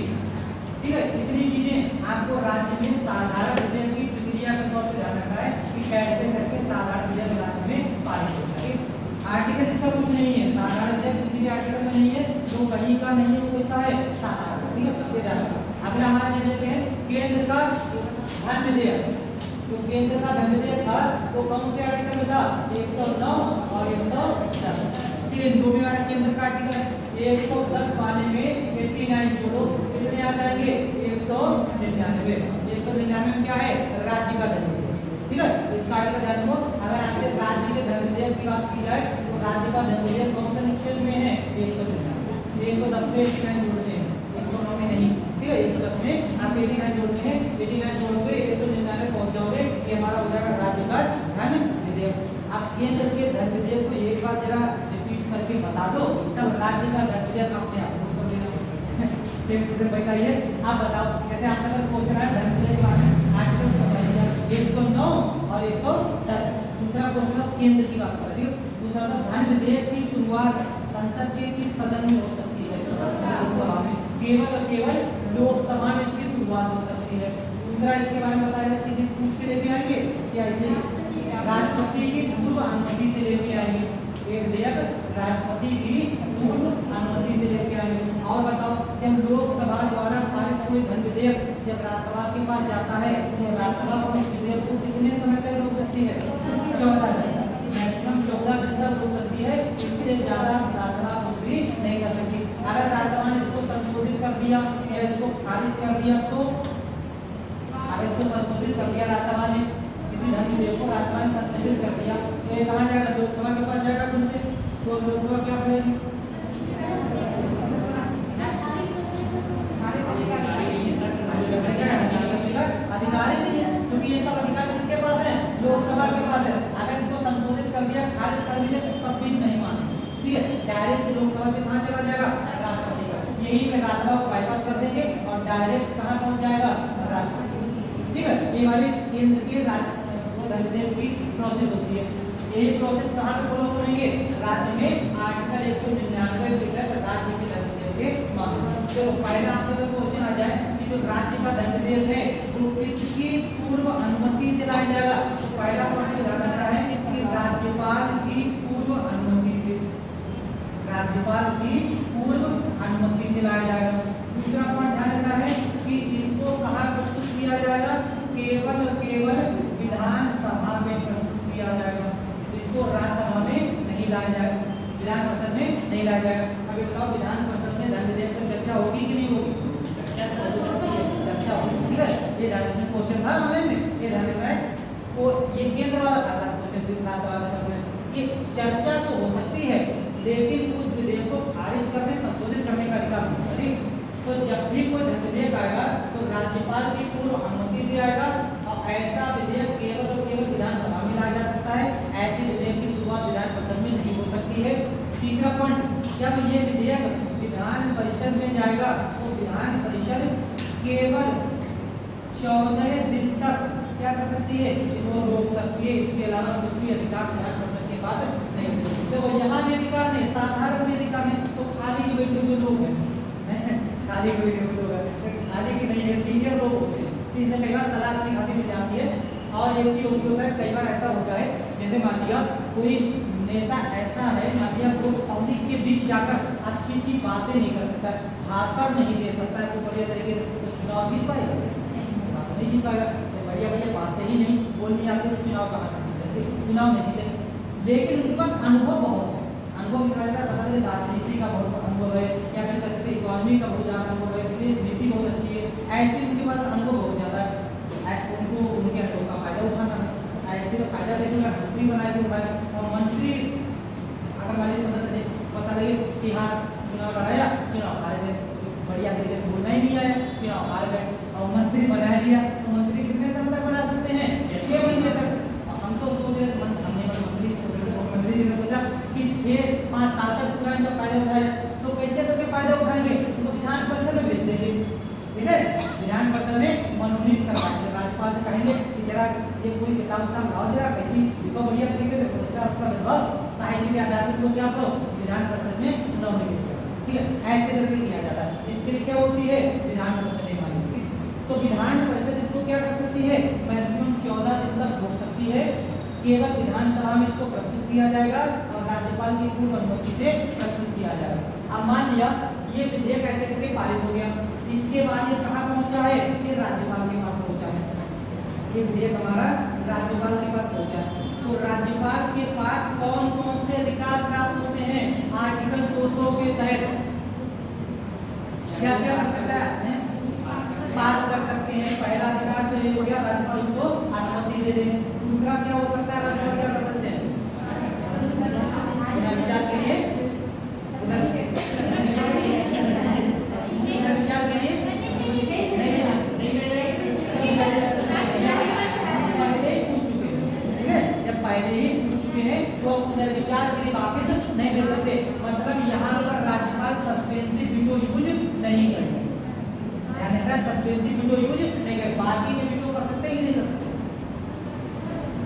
ठीक है। इतनी चीजें आपको राज्य में साधारण विधेयक की प्रक्रिया के तौर पर ध्यान रखना है कि कैसे करके साधारण वो कहीं का नहीं है, वो कैसा है, साधारण। ठीक है, ये ध्यान रखो। अगला हमारा जो देखते हैं केंद्र का धन विधेयक। तो केंद्र का धन विधेयक था वो कौन से आर्टिकल में था, 109 और 110। ठीक है, दो भी हमारे केंद्र का आर्टिकल है। 110 वाले में 89 जोड़ो, कितने आ जाएंगे, 199। 199 में क्या है, राज्य का धन विधेयक। ठीक है, इसका आर्टिकल ध्यान रखो। अगर आपसे राज्य के धन विधेयक की बात की जाए तो राज्य का धन विधेयक कौन से अनुच्छेद में है, 199। 110 में 89 जोड़ते हैं, 109 में नहीं। ठीक है, 110 में आप 89 जोड़ते हैं, 89 जोड़ोगे 199 पहुंच जाओगे, ये हमारा हो जाएगा राज्य का धन विधेयक। आप केंद्र के धन विधेयक को एक बार जरा रिपीट करके बता दो, तब राज्य का धन विधेयक अपने आप को लेना सेम टू सेम वैसा ही है। आप बताओ कैसे आपका अगर क्वेश्चन है धन विधेयक के बारे में, आर्टिकल बताइएगा 109 और 110। दूसरा क्वेश्चन है केंद्र की बात करें। ठीक है, दूसरा था धन विधेयक की शुरुआत संसद के किस सदन में हो सकती है, लोकसभा में। केवल और केवल लोकसभा में इसकी शुरुआत हो सकती है। दूसरा इसके बारे में बताया किसी पूछ के लेके आएंगे या इसे राष्ट्रपति की पूर्व अनुमति से लेके आएंगे। ये विधेयक राष्ट्रपति की पूर्व अनुमति से लेके आएंगे। और बताओ जब लोकसभा द्वारा पारित कोई धन विधेयक जब राज्यसभा के पास जाता है तो राज्यसभा उस विधेयक को कितने समय तक रोक सकती है, 14 दिन, मैक्सिमम 14 दिन तक रोक सकती है। इससे ज्यादा राज्यसभा कुछ भी नहीं कर सकती। अगर राज्यसभा ने इसको संशोधित कर दिया या इसको खारिज कर दिया, तो अगर इसको संशोधित कर दिया राज्यसभा ने, किसी धन विधेयक को राज्यसभा ने संशोधित कर दिया, तो ये कहाँ जाएगा, लोकसभा के पास जाएगा। फिर से तो लोकसभा क्या करेगी, अधिकार ही नहीं है, क्योंकि ये सब अधिकार किसके पास है, लोकसभा के पास है। अगर इसको संशोधित कर दिया, खारिज कर दिया, तब भी नहीं माने। ठीक है, डायरेक्ट लोकसभा से कहाँ चला जाएगा, राष्ट्रपति का। यही में राज्यसभा को बाईपास कर देंगे और डायरेक्ट कहाँ पहुंच जाएगा, राष्ट्रपति। ठीक है, ये हमारे केंद्र के धन विधेयक की प्रोसेस होती है। यही प्रोसेस कहाँ पे फॉलो करेंगे, राज्य में आर्टिकल 199 के तहत राज्य के धन विधेयक के मामले। तो पहला आपसे अगर क्वेश्चन आ जाए कि जो राज्य का धन विधेयक है तो किसकी पूर्व अनुमति से लाया जाएगा, तो पहला पॉइंट ध्यान रखना है कि राज्यपाल की पूर्व अनुमति से, राज्यपाल की पूर्व अनुमति से लाया जाएगा। दूसरा पॉइंट ध्यान रखना है कि इसको कहाँ प्रस्तुत किया जाएगा, केवल केवल विधानसभा में प्रस्तुत किया जाएगा। इसको राज्यसभा में नहीं लाया जाएगा, विधान परिषद में नहीं लाया जाएगा। अभी बताओ विधान परिषद में धन विधेयक पर चर्चा होगी कि नहीं होगी, चर्चा होगी। ठीक है, ये क्वेश्चन था ऑनलाइन में, ये ध्यान रखना है। तो ये केंद्र वाला था क्वेश्चन, राज्यसभा में ये चर्चा तो हो सकती है, लेकिन उस विधेयक को खारिज करने, संशोधित करने का अधिकार नहीं है। तो जब भी कोई धन विधेयक आएगा तो राज्यपाल की पूर्व अनुमति से आएगा और ऐसा विधेयक केवल और केवल विधानसभा में लाया जा सकता है। ऐसे विधेयक की शुरुआत विधान परिषद में नहीं हो सकती है। तीसरा पॉइंट, जब ये विधेयक विधान परिषद में जाएगा तो विधान परिषद केवल 14 दिन तक क्या कर सकती है, इसको रोक सकती है। इसके अलावा कुछ भी अधिकार विधान परिषद के पास नहीं। तो यहाँ भी अधिकार नहीं, साधारण भी अधिकार नहीं। तो खाली बैठे हुए लोग हैं, खाली बैठे हुए लोग हैं, खाली की नहीं है, सीनियर लोग होते हैं। इनसे कई बार सलाह अच्छी खासी मिल जाती है। और एक चीज होती है, कई बार ऐसा होता है जैसे मान लिया कोई नेता ऐसा है, मान लिया वो पब्लिक के बीच जाकर अच्छी अच्छी बातें नहीं कर सकता, भाषण नहीं दे सकता है कोई बढ़िया तरीके से, तो चुनाव जीत पाएगा, नहीं जीत पाएगा। बढ़िया बढ़िया बातें ही नहीं बोलनी आती तो चुनाव कहाँ से जीतेंगे, चुनाव नहीं जीतेंगे। लेकिन उनके पास अनुभव बहुत है, अनुभव निकाला जाता है, पता नहीं राजनीति का बहुत अनुभव है या फिर कहते हैं इकोनॉमी का बहुत ज़्यादा अनुभव है, विदेश नीति बहुत अच्छी है, ऐसे उनके पास अनुभव बहुत ज़्यादा है। उनको उनके अनुभव का फायदा उठाना है। ऐसे में फायदा कैसे उन्हें मंत्री बनाए के उठाए। और मंत्री अगर मान लीजिए सदस्य ने पता लगे कि हाँ चुनाव लड़ाया, चुनाव हार गए, बढ़िया तरीके से बोलना ही नहीं आया, चुनाव हार गए, और मंत्री बना लिया, तो मंत्री कितने समय तक बना सकते हैं, 6 महीने तक। हम तो सोच रहे हमने मुख्यमंत्री जी ने सोचा कि 6-5 साल तक पूरा इनका फायदा उठाए, तो कैसे करके फायदा उठाएंगे, उनको विधान परिषद में भेज देंगे। ठीक है, विधान परिषद में मनोनीत करवाएंगे, राज्यपाल से कहेंगे कि जरा ये कोई किताब लाओ, जरा कैसी लिखो बढ़िया तरीके से, उसका साहित्य के आधार पर लोग क्या करो विधान परिषद में नॉमिनेट करो। ठीक है, ऐसे करके किया जाता है। इसके लिए क्या होती है, विधान परिषद मांगी। तो विधान परिषद इसको क्या कर सकती है, मैक्सिमम 14 दिन तक हो सकती है। केवल विधानसभा में इसको प्रस्तुत किया जाएगा और राज्यपाल की पूर्व अनुमति से प्रस्तुत किया जाएगा। अब मान लिया ये विधेयक ऐसे करके पारित हो गया, इसके बाद ये कहाँ पहुंचा है, ये राज्यपाल के पास पहुंचा है। ये विधेयक हमारा राज्यपाल के पास पहुंचा है। तो राज्यपाल के पास कौन कौन से अधिकार प्राप्त होते हैं आर्टिकल 200 के तहत? क्या क्या कर सकता है? पास कर सकते हैं। पहला अधिकार तो ये हो गया, राज्यपाल उसको अनुमति दे दें। दूसरा क्या हो सकता है, राज्यपाल क्या कर सकते हैं, विचार के लिए विचार के लिए पहले ही पूछ चुके हैं तो पुनर्विचार के लिए वापस नहीं दे सकते। मतलब यहाँ पर राज्यपाल सस्पेंसिव वीटो यूज नहीं कर सकते, यानी सस्पेंसिव वीटो यूज नहीं कर, बाकी के वीटो कर सकते हैं नहीं कर सकते।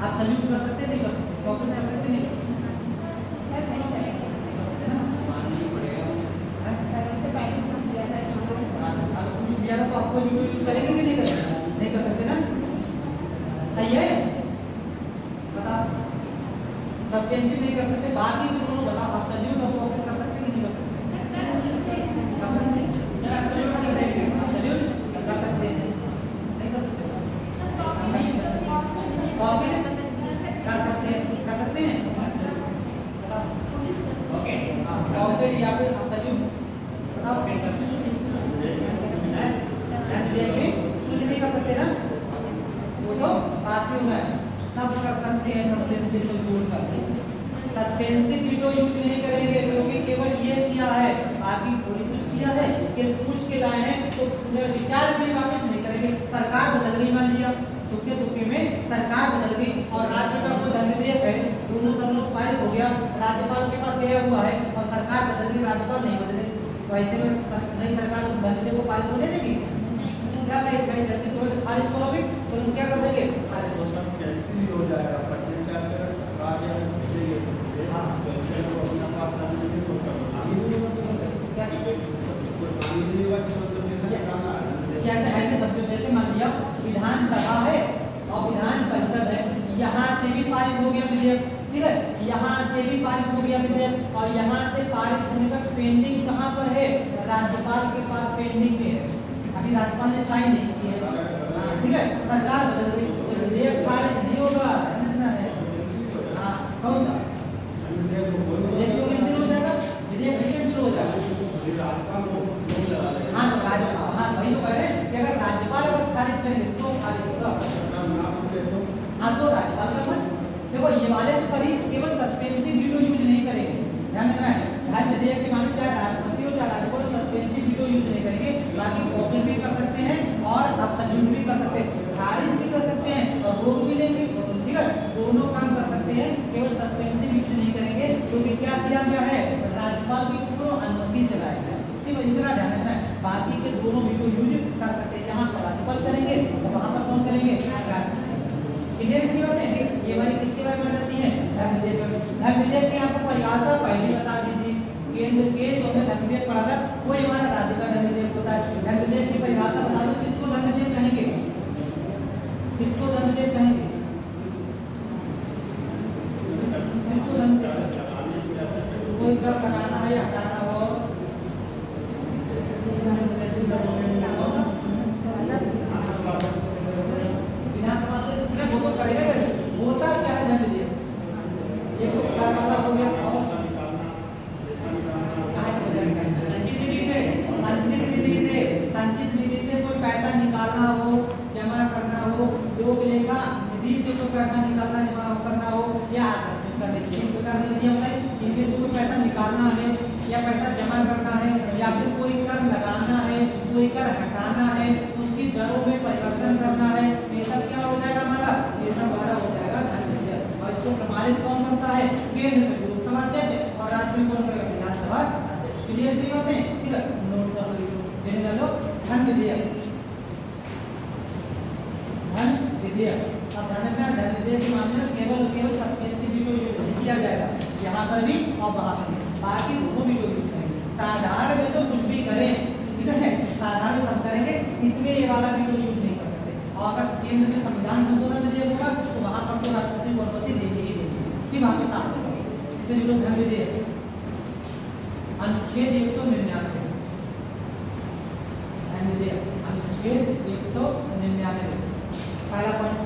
आप सल्यूट कर सकते नहीं कर सकते, कॉपी कर सकते नहीं लिया था तो आपको वीटो यूज करेंगे कि नहीं करेंगे? नहीं कर सकते ना, सही है। सस्पेंसिव नहीं कर सकते, बाकी के दोनों बताओ, आप सल्यूट और कॉपी कर सकते हैं नहीं कर सकते? सल्यूट कर सकते हैं नहीं कर सकते? कॉपी कर सकते हैं ओके, कॉपी या फिर आप सल्यूट बताओ कुछ नहीं कर सकते ना, वो तो पासिव है, सब कर सकते हैं सस्पेंसिव को छोड़कर। सस्पेंसिव वीटो यूज नहीं करेंगे क्योंकि केवल ये किया है, बाकी थोड़ी कुछ किया है कि पूछ के लाए हैं तो विचार के लिए वापस नहीं करेंगे। सरकार बदल गई, मान लिया तुक्के तुक्के में सरकार बदल गई और राज्यपाल को धन विधेयक है, दोनों सदनों पारित हो गया, राज्यपाल के पास गया हुआ है और सरकार बदल गई, राज्यपाल नहीं बदले, तो ऐसे में नई सरकार उस धन विधेयक को पारित होने देगी क्या? कहीं जल्दी तो खारिज करोगे तो तुम क्या कर देंगे, हो जाएगा। ऐसे शब्दों जैसे मान लिया विधानसभा है और विधान परिषद है, यहाँ से भी पारित हो गया विधेयक, ठीक है, यहाँ से भी पारित हो गया विधेयक और यहाँ से पारित होने तक पेंडिंग कहाँ पर है, राज्यपाल के पास पेंडिंग में है, अभी राज्यपाल ने साइन नहीं की है, ठीक है, सरकार बदल गई, विधेयक पारित नहीं होगा, कौन सा विधेयक कैंसिल हो जाएगा, विधेयक कैंसिल हो जाएगा। हाँ तो राज्यपाल, हाँ वही तो कह रहे हैं कि अगर राज्यपाल अगर खारिज करेंगे तो खारिज होगा, हाँ तो राज्यपाल का मन देखो ये वाले तो कभी केवल सस्पेंसिव वीटो यूज नहीं करेंगे, ध्यान रखना है, हर विधेयक के मामले चाहे राष्ट्रपति हो चाहे राज्यपाल सस्पेंसिव वीटो यूज नहीं करेंगे, बाकी कॉपी भी कर सकते हैं और अब्सोल्यूट भी कर सकते हैं, खारिज भी कर सकते हैं और रोक भी लेंगे, ठीक है, दोनों काम कर सकते हैं, केवल सस्पेंसिव यूज नहीं करेंगे क्योंकि क्या किया गया है, राज्यपाल की पूर्ण अनुमति से लाया गया, ठीक है, इतना ध्यान रखना है। बाकी के दोनों वीटो यूज कर सकते हैं, जहाँ पर राज्यपाल करेंगे तो वहाँ पर कौन करेंगे, क्लियर इसकी बात है। ये वाली किसके बारे में बताती है, धन विधेयक। धन विधेयक की आपको परिभाषा पहले बता दीजिए, केंद्र के जो हमने धन विधेयक पढ़ा था वो हमारा राज्य का धन विधेयक होता है। धन विधेयक की परिभाषा बता दो, किसको धन विधेयक कहेंगे, किसको धन विधेयक कहेंगे, किसको धन, कोई कर लगाना है हटाना हो, होता क्या है धन विधेयक, ये तो कर वाला हो गया और संचित निधि से कोई पैसा निकालना हो, जमा करना हो, लोक लेखा निधि से कोई पैसा निकालना जमा करना हो या आकस्मिक करने तीन प्रकार की निधि होता है, इनमें से कोई पैसा निकालना है या पैसा जमा करना है या फिर कोई कर लगाना है, कोई कर हटाना है, उसकी दरों में परिवर्तन करना है, ये सब क्या हो जाएगा हमारा, ये सब हमारा हो जाएगा धन विधेयक। और इसको प्रमाणित कौन करता है, केंद्र में लोकसभा अध्यक्ष और राज्य में कौन करेगा, विधानसभा अध्यक्ष। क्लियर की बात है, ठीक है, नोट कर लो धन विधेयक, धन विधेयक। अब ध्यान रखना धन विधेयक के मामले में केवल सस्पेंसिव वीटो यूज नहीं किया जाएगा, यहाँ पर भी और वहाँ पर भी, बाकी दोनों वीटो यूज करेंगे। साधारण में तो कुछ भी करें, ठीक है, साधारण सब करेंगे, इसमें ये वाला वीटो यूज नहीं कर सकते। और अगर केंद्र में संविधान संशोधन विधेयक होगा तो वहाँ पर तो राष्ट्रपति को अनुमति देंगे ही देंगे, कि वहाँ पे साथ इसलिए धन विधेयक। अनुच्छेद 199, अनुच्छेद 199। पहला पॉइंट,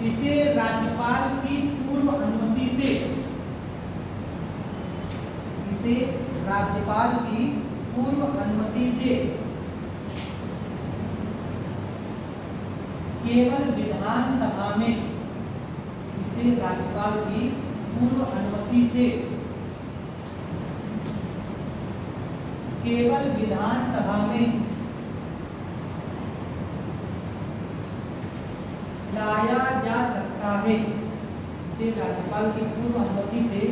इसे राज्यपाल की पूर्व अनुमति से, इसे राज्यपाल की पूर्व अनुमति से केवल विधानसभा में, इसे राज्यपाल की पूर्व अनुमति से केवल विधानसभा में लाया जा सकता है, इसे राज्यपाल की पूर्व अनुमति से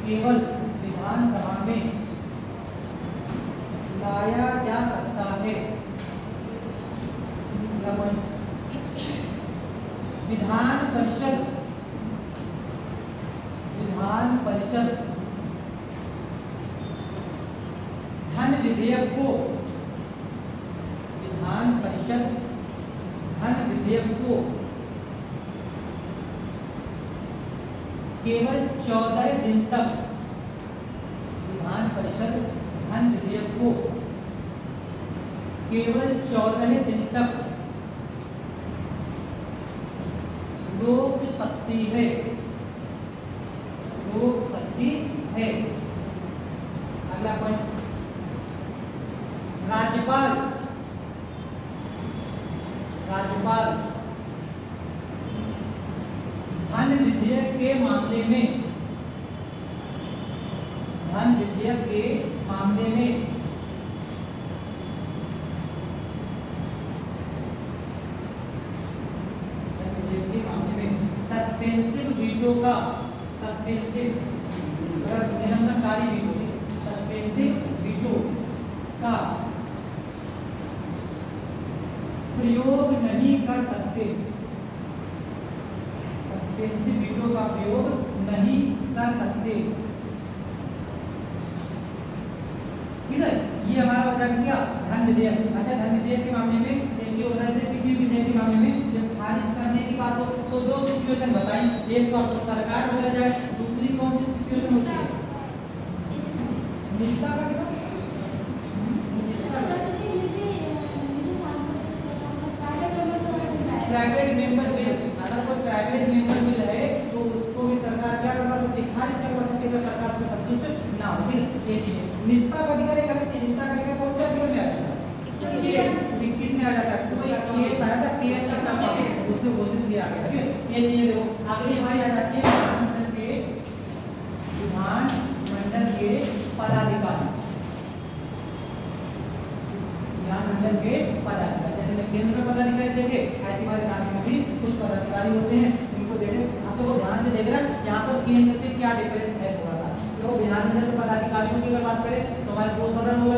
केवल विधानसभा में लाया जा सकता है। विधान परिषद, विधान परिषद धन विधेयक को, विधान परिषद धन विधेयक को केवल 14 दिन तक, विधान परिषद धन विधेयक को केवल 14 दिन तक रोक सकती है, रोक सकती है। अगला पॉइंट, राज्यपाल, राज्यपाल धन विधेयक के मामले में, धन विधेयक के मामले में सस्पेंसिव वीटो का, सस्पेंसिव निलंबनकारी वीटो, सस्पेंसिव वीटो का प्रयोग नहीं कर सकते, सस्पेंसिव वीटो का प्रयोग नहीं कर सकते। ठीक है, ये हमारा हो जाएगा धन विधेयक। अच्छा, धन विधेयक के मामले में किसी विधेयक के मामले में जब खारिज करने की बात हो तो दो सिचुएशन बताई, एक तो आपको सरकार बदल जाए, दूसरी कौन सी सिचुएशन होती है? निष्ठा का क्या? प्राइवेट मेंबर बिल, अगर कोई प्राइवेट मेंबर बिल है तो उसको भी सरकार क्या करवा सकती है? खारिज करवा सकती है, सरकार से संतुष्ट ना हो। ये चीज निष्ठा का अधिकार एक अलग चीज, निष्ठा का अधिकार कौन सा अधिकार में आता है? ये 21 में आ जाता है, तो ये सहायता केस के साथ आगे उसमें घोषित किया गया। ठीक है, ये चीजें देखो। अगली हमारी आ जाती है विधानमंडल के, विधानमंडल के पदाधिकारी, विधानमंडल के पदाधिकारी। जैसे मैं केंद्र में पदाधिकारी देखे, ऐसे हमारे राज्य में भी कुछ पदाधिकारी होते हैं, इनको देने आप लोग ध्यान से देख रहे हैं यहाँ पर केंद्र से क्या डिफरेंस है थोड़ा सा। तो विधानमंडल के पदाधिकारियों की अगर बात करें तो हमारे दो सदन हुए,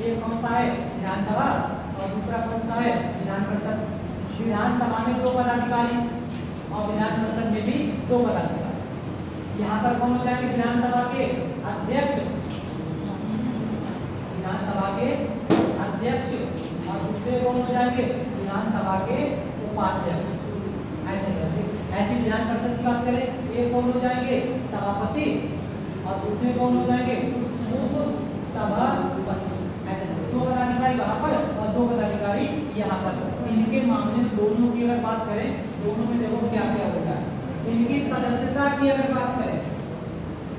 एक कौन सा है? विधानसभा, और दूसरा कौन सा है? विधान परिषद। विधानसभा में 2 पदाधिकारी और विधान परिषद में भी 2 पदाधिकारी। यहाँ पर कौन हो जाएंगे? विधानसभा के अध्यक्ष, विधानसभा के अध्यक्ष, और दूसरे कौन हो जाएंगे? विधानसभा के उपाध्यक्ष। ऐसे ऐसी विधान परिषद की बात करें, एक कौन हो जाएंगे? सभापति, और दूसरे कौन हो जाएंगे? उप सभापति। ऐसे 2 पदाधिकारी वहां पर और 2 पदाधिकारी यहाँ पर। इनके मामले में दोनों की अगर बात करें, दोनों में देखो क्या क्या होता है। इनकी सदस्यता की अगर बात करें,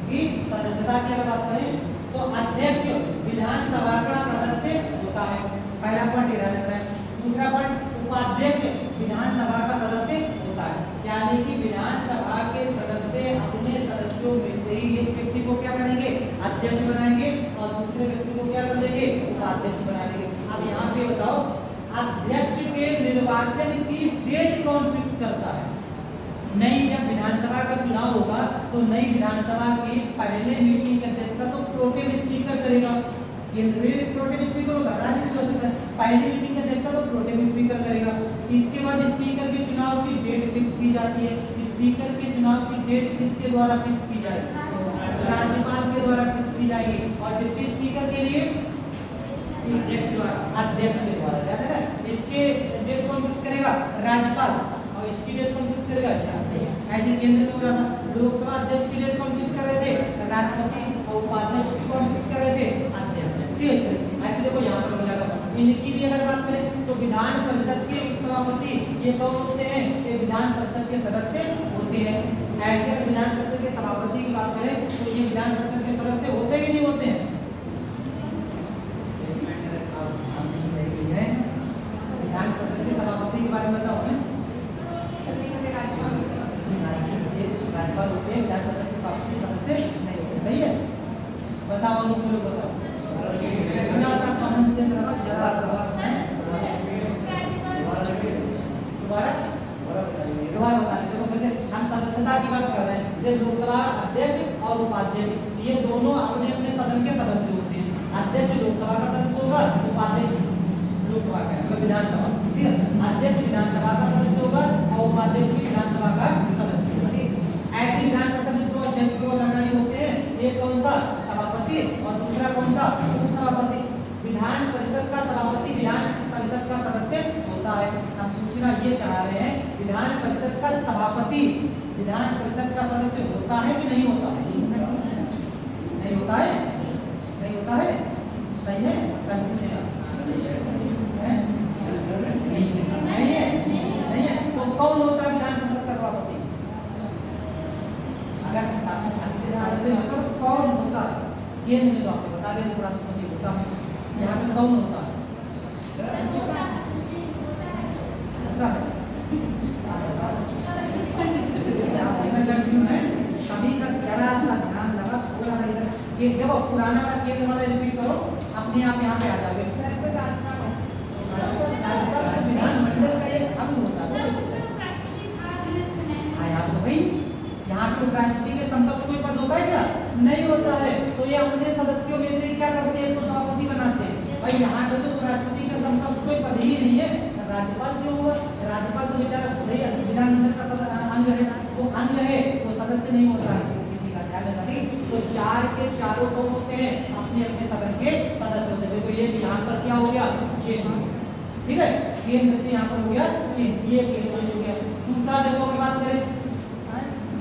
कि सदस्यता की अगर बात करें तो अध्यक्ष विधानसभा का सदस्य होता है, पहला पॉइंट ये रहता है। दूसरा पॉइंट, उपाध्यक्ष विधानसभा का सदस्य होता है, यानी कि विधानसभा के सदस्य अपने सदस्यों में से ही एक व्यक्ति को क्या करेंगे? अध्यक्ष बनाएंगे, और दूसरे व्यक्ति को क्या कर देंगे? उपाध्यक्ष बना देंगे। अब यहाँ पे बताओ, अध्यक्ष के निर्वाचन की डेट कौन फिक्स करता है? नई जब विधानसभा का चुनाव होगा तो नई विधानसभा की पहले मीटिंग की अध्यक्षता तो प्रोटेम स्पीकर करेगा। केंद्र में प्रोटेम स्पीकर होगा, राज्य में हो सकता है। पहली मीटिंग की अध्यक्षता तो प्रोटेम स्पीकर करेगा। इसके बाद स्पीकर के चुनाव की डेट फिक्स की जाती है। स्पीकर के चुनाव की डेट किसके द्वारा फिक्स की जाएगी? राज्यपाल के द्वारा फिक्स की जाएगी। और डिप्टी स्पीकर के लिए अध्यक्ष के द्वारा, याद है ना? इसके डेट कौन फिक्स करेगा? राज्यपाल, और इसकी डेट कौन फिक्स करेगा? ऐसे केंद्र में हो रहा था। लोकसभा अध्यक्ष की डेट कौन फिक्स कर रहे थे? राष्ट्रपति और उपाध्यक्ष की कौन फिक्स कर रहे थे? अध्यक्ष। ठीक है, ऐसे देखो यहाँ पर हो जाएगा। इनकी भी अगर बात करें तो विधान परिषद के सभापति ये कौन होते हैं? ये विधान परिषद के सदस्य होते हैं। ऐसे विधान परिषद के सभापति की बात करें तो ये विधान परिषद के सदस्य होते ही नहीं होते हैं। विधान परिषद के सभापति के बारे में बताओ। राज्यपाल होते हैं, विधान परिषद के सभापति सदस्य नहीं होते। सही है, बताओ उनको लोग बताओ। दोबारा हम सदस्यता की बात कर रहे हैं। लोकसभा अध्यक्ष और उपाध्यक्ष ये दोनों अपने अपने सदन के सदस्य होते हैं। अध्यक्ष लोकसभा का सदस्य होगा, उपाध्यक्ष लोकसभा का मतलब विधानसभा। ठीक है, अध्यक्ष विधानसभा का सदस्य होगा और उपाध्यक्ष विधानसभा का सदस्य होगा। ऐसे विधान परिषद दो अध्यक्ष को लगाने होते हैं, एक कौन सा? सभापति और दूसरा कौन सा? उपसभापति। विधान परिषद का सभापति विधान परिषद का सदस्य होता है। हम पूछना ये चाह रहे हैं, विधान परिषद का सभापति विधान परिषद का सदस्य होता है कि नहीं होता है? नहीं होता है, नहीं होता है। सही है, नहीं है, नहीं है। तो कौन होता है विधान परिषद का सभापति? अगर सदस्य मतलब कौन होता है? ये नहीं तो आपको बता दें, उपराष्ट्रपति होता है। यहाँ पे कौन होता है? सभी का जरा सा ध्यान लगा, थोड़ा सा इधर ये जब पुराना वाला केंद्र वाला रिपीट करो, अपने आप यहाँ पे आ जाओगे। विधानमंडल का एक अंग होता है। हाँ यार, तो भाई यहाँ पे उपराष्ट्रपति के समकक्ष कोई पद होता है क्या? नहीं होता है। तो ये अपने सदस्यों में से क्या करते हैं? तो सभापति बनाते हैं। भाई यहाँ पे तो उपराष्ट्रपति के समकक्ष कोई पद ही नहीं है, राज्यपाल क्यों हुआ? राज्यपाल तो बेचारा विधानमंडल का अंग है, वो अंग है, वो सदस्य नहीं होता है किसी का। ख्याल रखना। तो चार के चारों कौन होते हैं? अपने अपने सदन के सदस्य होते हैं। देखो ये यहाँ पर क्या हो गया? चेंज। ठीक है, केंद्र से यहाँ पर हो गया चेंज, ये केंद्र हो गया। दूसरा देखो अगर बात करें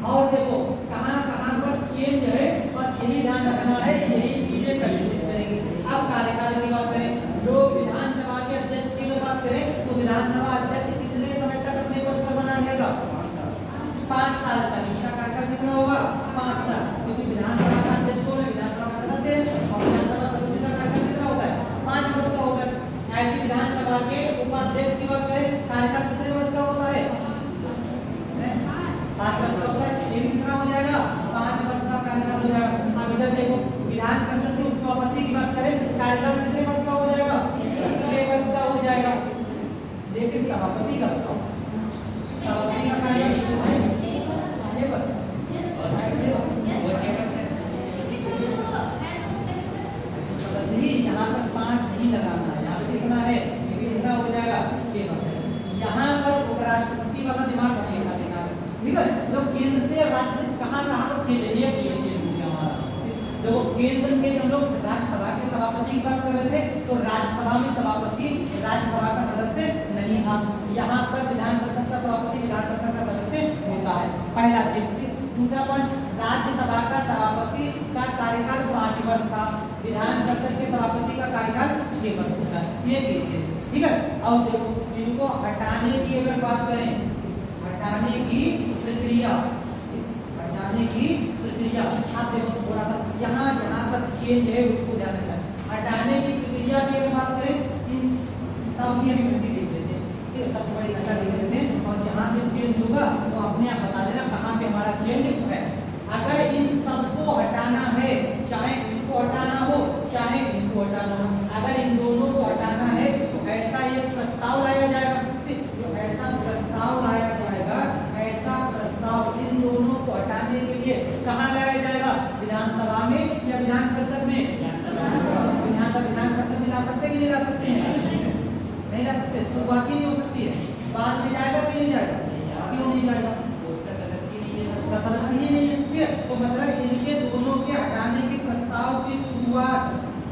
और देखो कहाँ कहाँ पर चेंज है, बस यही ध्यान रखना है, यही चीजें करेंगे। अब कार्यकाल की बात करें, लोग विधानसभा के अध्यक्ष की बात करें तो विधानसभा अध्यक्ष कितने समय तक अपने पद पर बना रहेगा? 5 साल तक। इसका कार्यकाल कितना होगा? 5 साल। क्योंकि विधानसभा का अध्यक्ष कौन है? विधानसभा का सदस्य। और विधानसभा सदस्य का कार्यकाल कितना होता है? 5 वर्ष का होगा। ऐसी विधानसभा के उपाध्यक्ष की बात करें, कार्यकाल कितने वर्ष का होता है? 5 वर्ष का होता है। ये भी कितना हो जाएगा? 5 वर्ष का कार्यकाल हो जाएगा। अब इधर देखो, विधान परिषद के उपसभापति की बात करें, कार्यकाल कितने वर्ष का हो जाएगा? 6 वर्ष का हो जाएगा। लेकिन सभापति का बताओ, सभापति का कार्यकाल 6 वर्ष। सदस्य यहाँ पर 5 नहीं लगाना है, यहाँ पे कितना है? ये कितना हो जाएगा? 6 वर्ष। यहाँ पर उपराष्ट्रपति वाला दिमाग रखिएगा। ठीक है, तो केंद्र से राज्य से कहाँ कहाँ पर चेंज है? ये चेंज हमारा। देखो केंद्र में हम लोग राज्यसभा के सभापति की बात कर रहे थे, तो राज्यसभा में सभापति राज्यसभा का सदस्य नहीं था। यहाँ पर विधान परिषद का सभापति विधान परिषद का सदस्य होता है। पहला चेंज। दूसरा पॉइंट, राज्यसभा का सभापति का कार्यकाल 5 वर्ष का, विधान परिषद के सभापति का कार्यकाल 6 वर्ष होता है। ये चेंज। ठीक है, और देखो इनको हटाने की अगर बात करें, हटाने की प्रक्रिया, आप देखो थोड़ा सा जहाँ जहाँ पर चेंज है उसको ध्यान रखना। हटाने की प्रक्रिया की अगर बात करें, इन सब की हम वृद्धि देख लेते हैं। ठीक है, सब बड़ी घटा देख लेते हैं, और जहाँ पे चेंज होगा तो अपने आप बता देना कहाँ पे हमारा चेंज है। अगर इन सबको हटाना है, चाहे इनको हटाना हो चाहे इनको हटाना हो, अगर इन दोनों को हटाना है तो ऐसा एक प्रस्ताव लाया जाएगा। ऐसा प्रस्ताव लाया जाएगा, ऐसा प्रस्ताव इन दोनों को हटाने के लिए कहाँ लाया जाएगा? विधानसभा में या विधान परिषद में? विधान परिषद में ला सकते कि नहीं ला सकते हैं? नहीं ला सकते। शुरुआती नहीं हो सकती है, बाद में जाएगा कि नहीं जाएगा? क्यों नहीं जाएगा? उसका सदस्य ही नहीं है। तो मतलब इनके दोनों के हटाने के प्रस्ताव की शुरुआत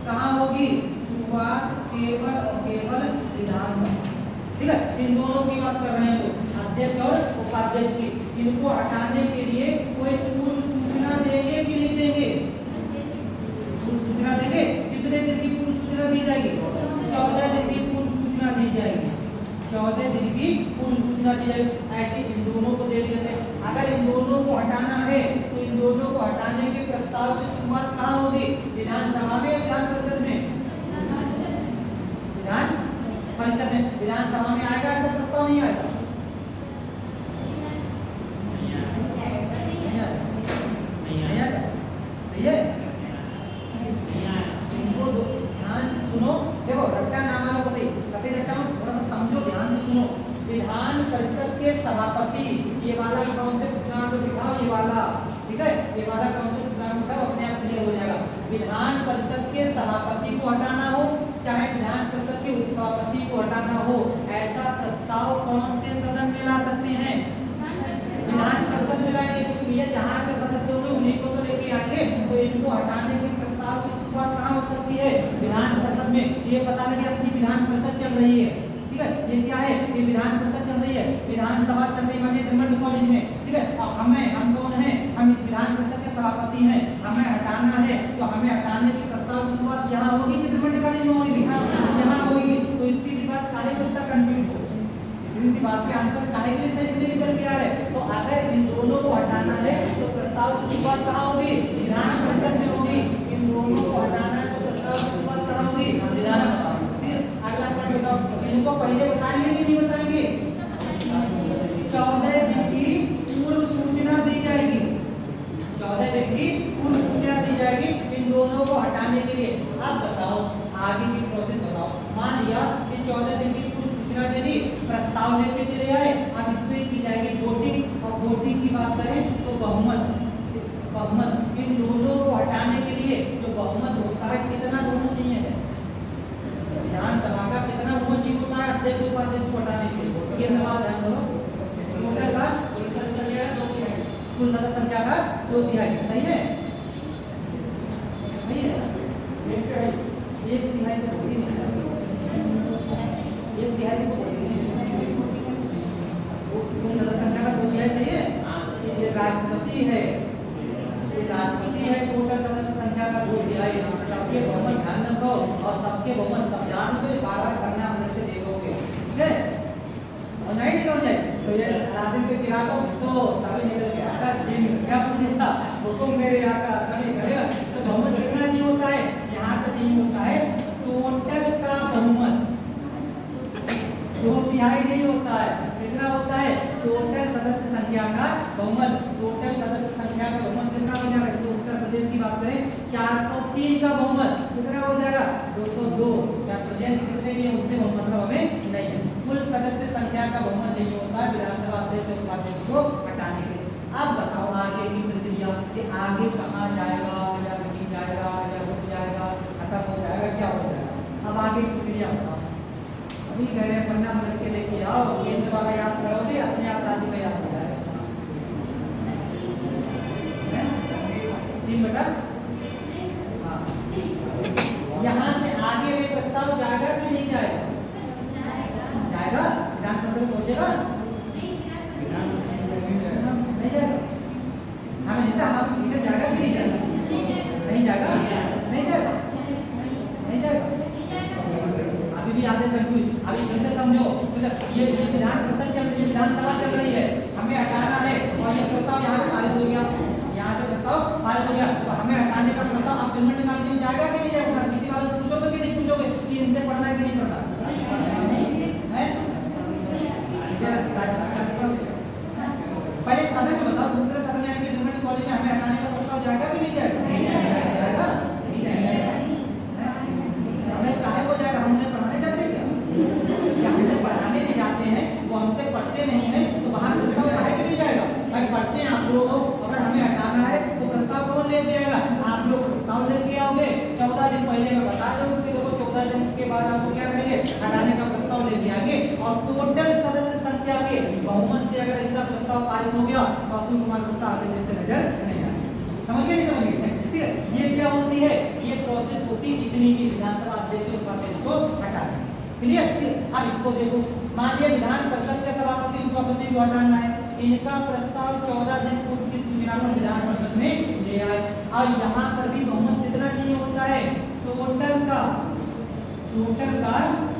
कहाँ होगी? शुरुआत केवल और केवल विधानसभा। ठीक है, इन दोनों की बात कर रहे हैं, तो अध्यक्ष और उपाध्यक्ष की। इनको हटाने के लिए कोई पूर्व सूचना देंगे कि नहीं देंगे? 14 दिन की पूर्व सूचना दी जाएगी। ऐसे इन दोनों को दे देते हैं। अगर इन दोनों को हटाना है तो इन दोनों को हटाने के प्रस्ताव की शुरुआत कहाँ होगी? विधानसभा में, विधान परिषद में? विधान परिषद में। विधानसभा में आएगा ऐसा प्रस्ताव? नहीं आएगा? सही है? इनको ध्यान से सुनो। देखो रट्टा ना मानो कतई कतई रट्टा मत, थोड़ा सा समझो, ध्यान से सुनो। विधान परिषद के सभापति, ये वाला कॉन्सेप्ट दिमाग में बिठाओ, ये वाला, ठीक है? ये वाला कॉन्सेप्ट दिमाग में बिठाओ, अपने आप क्लियर हो जाएगा। विधान परिषद के सभापति को हटाना हो, चाहे विधान परिषद के उपसभापति को हटाना हो, ऐसा प्रस्ताव कौन से सदन में ला सकते हैं? विधान परिषद में लाएंगे, क्योंकि ये जहाँ के सदस्य होंगे उन्हीं को तो लेके आएंगे। तो इनको हटाने के प्रस्ताव की शुरुआत कहाँ हो सकती है? विधान परिषद में। ये पता लगे अपनी विधान परिषद चल रही है, ठीक है? ये क्या है? ये विधान परिषद चल रही है, विधानसभा चल रही है ट्रिमंड कॉलेज में, ठीक है? और हम कौन है? हम इस विधान परिषद के सभापति हैं। हमें हटाना है तो हमें हटाने के प्रस्ताव की शुरुआत यहाँ होगी कि ट्रिमंड कॉलेज में होगी? यहाँ होगी। तो इतनी सी बात काहे को इतना कंफ्यूज हो? इसी बात के आंसर काहे के लिए सही से निकल के आ रहे? तो अगर इन दोनों को हटाना है तो प्रस्ताव की शुरुआत कहाँ होगी? विधान परिषद में होगी। इन दोनों को हटाना है तो प्रस्ताव की शुरुआत कहाँ होगी? विधानसभा। फिर अगला पॉइंट बताओ, इनको पहले बताएंगे कि नहीं बताएंगे? 14 दिन की पूर्व सूचना दी जाएगी। 14 दिन की पूर्व सूचना दी जाएगी इन दोनों को हटाने के लिए। अब बताओ आगे की प्रोसेस बताओ। मान लिया कि 14 दिन की दे दी, प्रस्ताव लेके चले आए। अब इस पे की जाएगी वोटिंग, और वोटिंग की बात करें तो बहुमत इन दोनों को हटाने के लिए जो बहुमत होता है, कितना बहुमत चाहिए है? विधानसभा का कितना बहुमत चाहिए होता है अध्यक्ष उपाध्यक्ष को हटाने के लिए? ये सवाल ध्यान दो। टोटल का कुल सदस्य संख्या का 2/3। सही है? सही है? 1/3 तो होगी नहीं, 1/3 को कुल सदस्य संख्या का 2/3। सही है? ये राष्ट्रपति है, ये राष्ट्रपति है। टोटल सदस्य संख्या का 2/3। सबके बहुमत ध्यान रखो, और सबके बहुमत तब ध्यान रखो, बार-बार करना अपने से देखोगे, ठीक है? और नहीं समझे तो ये राधिन के चिरागों तो तभी निकल के आका जिन क्या पूछता हुकुम मेरे आका कभी करेगा। तो बहुमत कितना चाहिए होता है? यहाँ पे चाहिए होता है टोटल का बहुमत। 2/3 नहीं होता है, कितना होता है? टोटल सदस्य संख्या का बहुमत। टोटल सदस्य संख्या का बहुमत कितना हो जाएगा? जैसे उत्तर प्रदेश की बात करें 403 का बहुमत कितना हो जाएगा? 202। क्या प्रेजेंट कितने की है उससे मतलब हमें नहीं है। कुल सदस्य संख्या का बहुमत चाहिए होता है विधानसभा अध्यक्ष और उपाध्यक्ष को हटाने के लिए। अब बताओ आगे की प्रक्रिया कि आगे कहाँ जाएगा, या नहीं जाएगा, या रुक जाएगा, खत्म हो जाएगा, क्या हो जाएगा? अब आगे की प्रक्रिया बताओ। अभी कह रहे हैं पन्ना पलट के लेके आओ, केंद्र वाला याद करोगे अपने आप राज्य का याद हो जाएगा। 3 बटा हाँ। यहाँ से आगे में प्रस्ताव जाएगा कि नहीं जाएगा? जाएगा। विधान परिषद पहुंचेगा? नहीं जाएगा। हमें नेता हम पीछे जाएगा कि नहीं जाएगा? नहीं जाएगा। नहीं जाएगा। नहीं जाएगा। अभी भी आधे कंफ्यूज। अभी फिर से समझो, ये विधान परिषद चल रही है, विधानसभा चल रही है, हमें हटाना है और ये प्रस्ताव यहाँ पे पारित हो गया, यहाँ से प्रस्ताव पारित हो गया। तो हमें हटाने का प्रस्ताव अब ट्रिमंड कॉलेज में जाएगा कि नहीं जाएगा? किसी वाले पूछोगे कि नहीं पूछोगे कि इनसे पढ़ना है कि नहीं पढ़ना है? पहले सदन में बताओ, दूसरे सदन में यानी कि ट्रिमंड कॉलेज में हमें हटाने का प्रस्ताव जाएगा कि नहीं जाएगा? जाएगा। हमें काहे को जाएगा? हम उन्हें पढ़ाने जाते हैं क्या? हमें पढ़ाने नहीं जाते हैं, वो हमसे पढ़ते नहीं है, तो वहाँ प्रस्ताव काहे के लिए जाएगा? भाई पढ़ते हैं आप लोग, अगर हमें हटाना है तो प्रस्ताव कौन लेके आएगा? आप लोग प्रस्ताव लेके आओगे। 14 दिन पहले मैं बता दूं कि देखो 14 दिन के बाद आपको क्या करेंगे? हटाने का प्रस्ताव लेके आएंगे, और टोटल सदस्य संख्या के बहुमत से अगर इसका प्रस्ताव पारित हो गया तो अतुल कुमार गुप्ता आगे से नजर नहीं आएगा। समझ गए? नहीं समझ गए? ठीक है? ये क्या होती है? ये प्रोसेस होती है इतनी की विधानसभा अध्यक्ष और उपाध्यक्ष को हटाने। क्लियर? अब इसको देखो, मान लिया विधान परिषद के सभापति उपसभापति को हटाना है, इनका प्रस्ताव 14 दिन पूर्व की सूचना पर विधान परिषद में ले आए। और यहाँ पर भी बहुमत कितना चाहिए होता है? टोटल का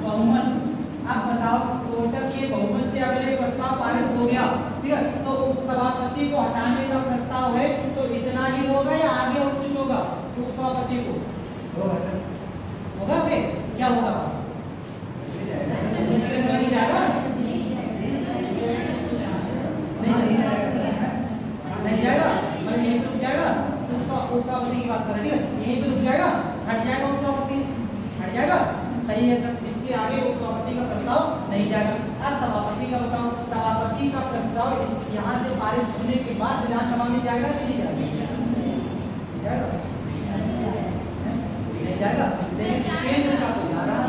बहुमत अब बताओ टोटल के बहुमत से अगर एक प्रस्ताव पारित हो गया, ठीक है, तो उपसभापति को हटाने का प्रस्ताव है तो इतना ही होगा या आगे और कुछ होगा? उपसभापति को होगा फिर क्या होगा? नहीं जाएगा, नहीं जाएगा, मतलब यहीं पे रुक जाएगा। उपसभापति की बात कर रहे हैं, यहीं पे रुक जाएगा, हट जाएगा उपसभापति, हट जाएगा, सही है। इसके आगे उपसभापति का प्रस्ताव नहीं जाएगा। अब सभापति का बताओ, सभापति का प्रस्ताव यहाँ से पारित होने के बाद विधानसभा में जाएगा कि नहीं जाएगा? नहीं जाएगा, लेकिन केंद्र का तो जा रहा है।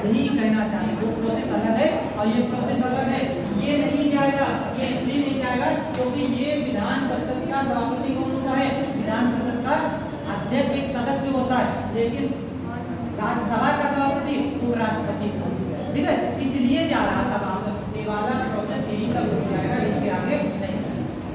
यही कहना चाहते हैं, वो प्रोसेस अलग है और ये प्रोसेस अलग है। ये नहीं जाएगा, ये इसलिए नहीं जाएगा क्योंकि ये विधान परिषद का सभापति कौन होता है? विधान परिषद का अध्यक्ष एक सदस्य होता है, लेकिन राज्यसभा का सभापति उपराष्ट्रपति, ठीक है, इसलिए जा रहा था वहां पर। ये वाला प्रोसेस यही तक रुक जाएगा, इसके आगे नहीं जाएगा।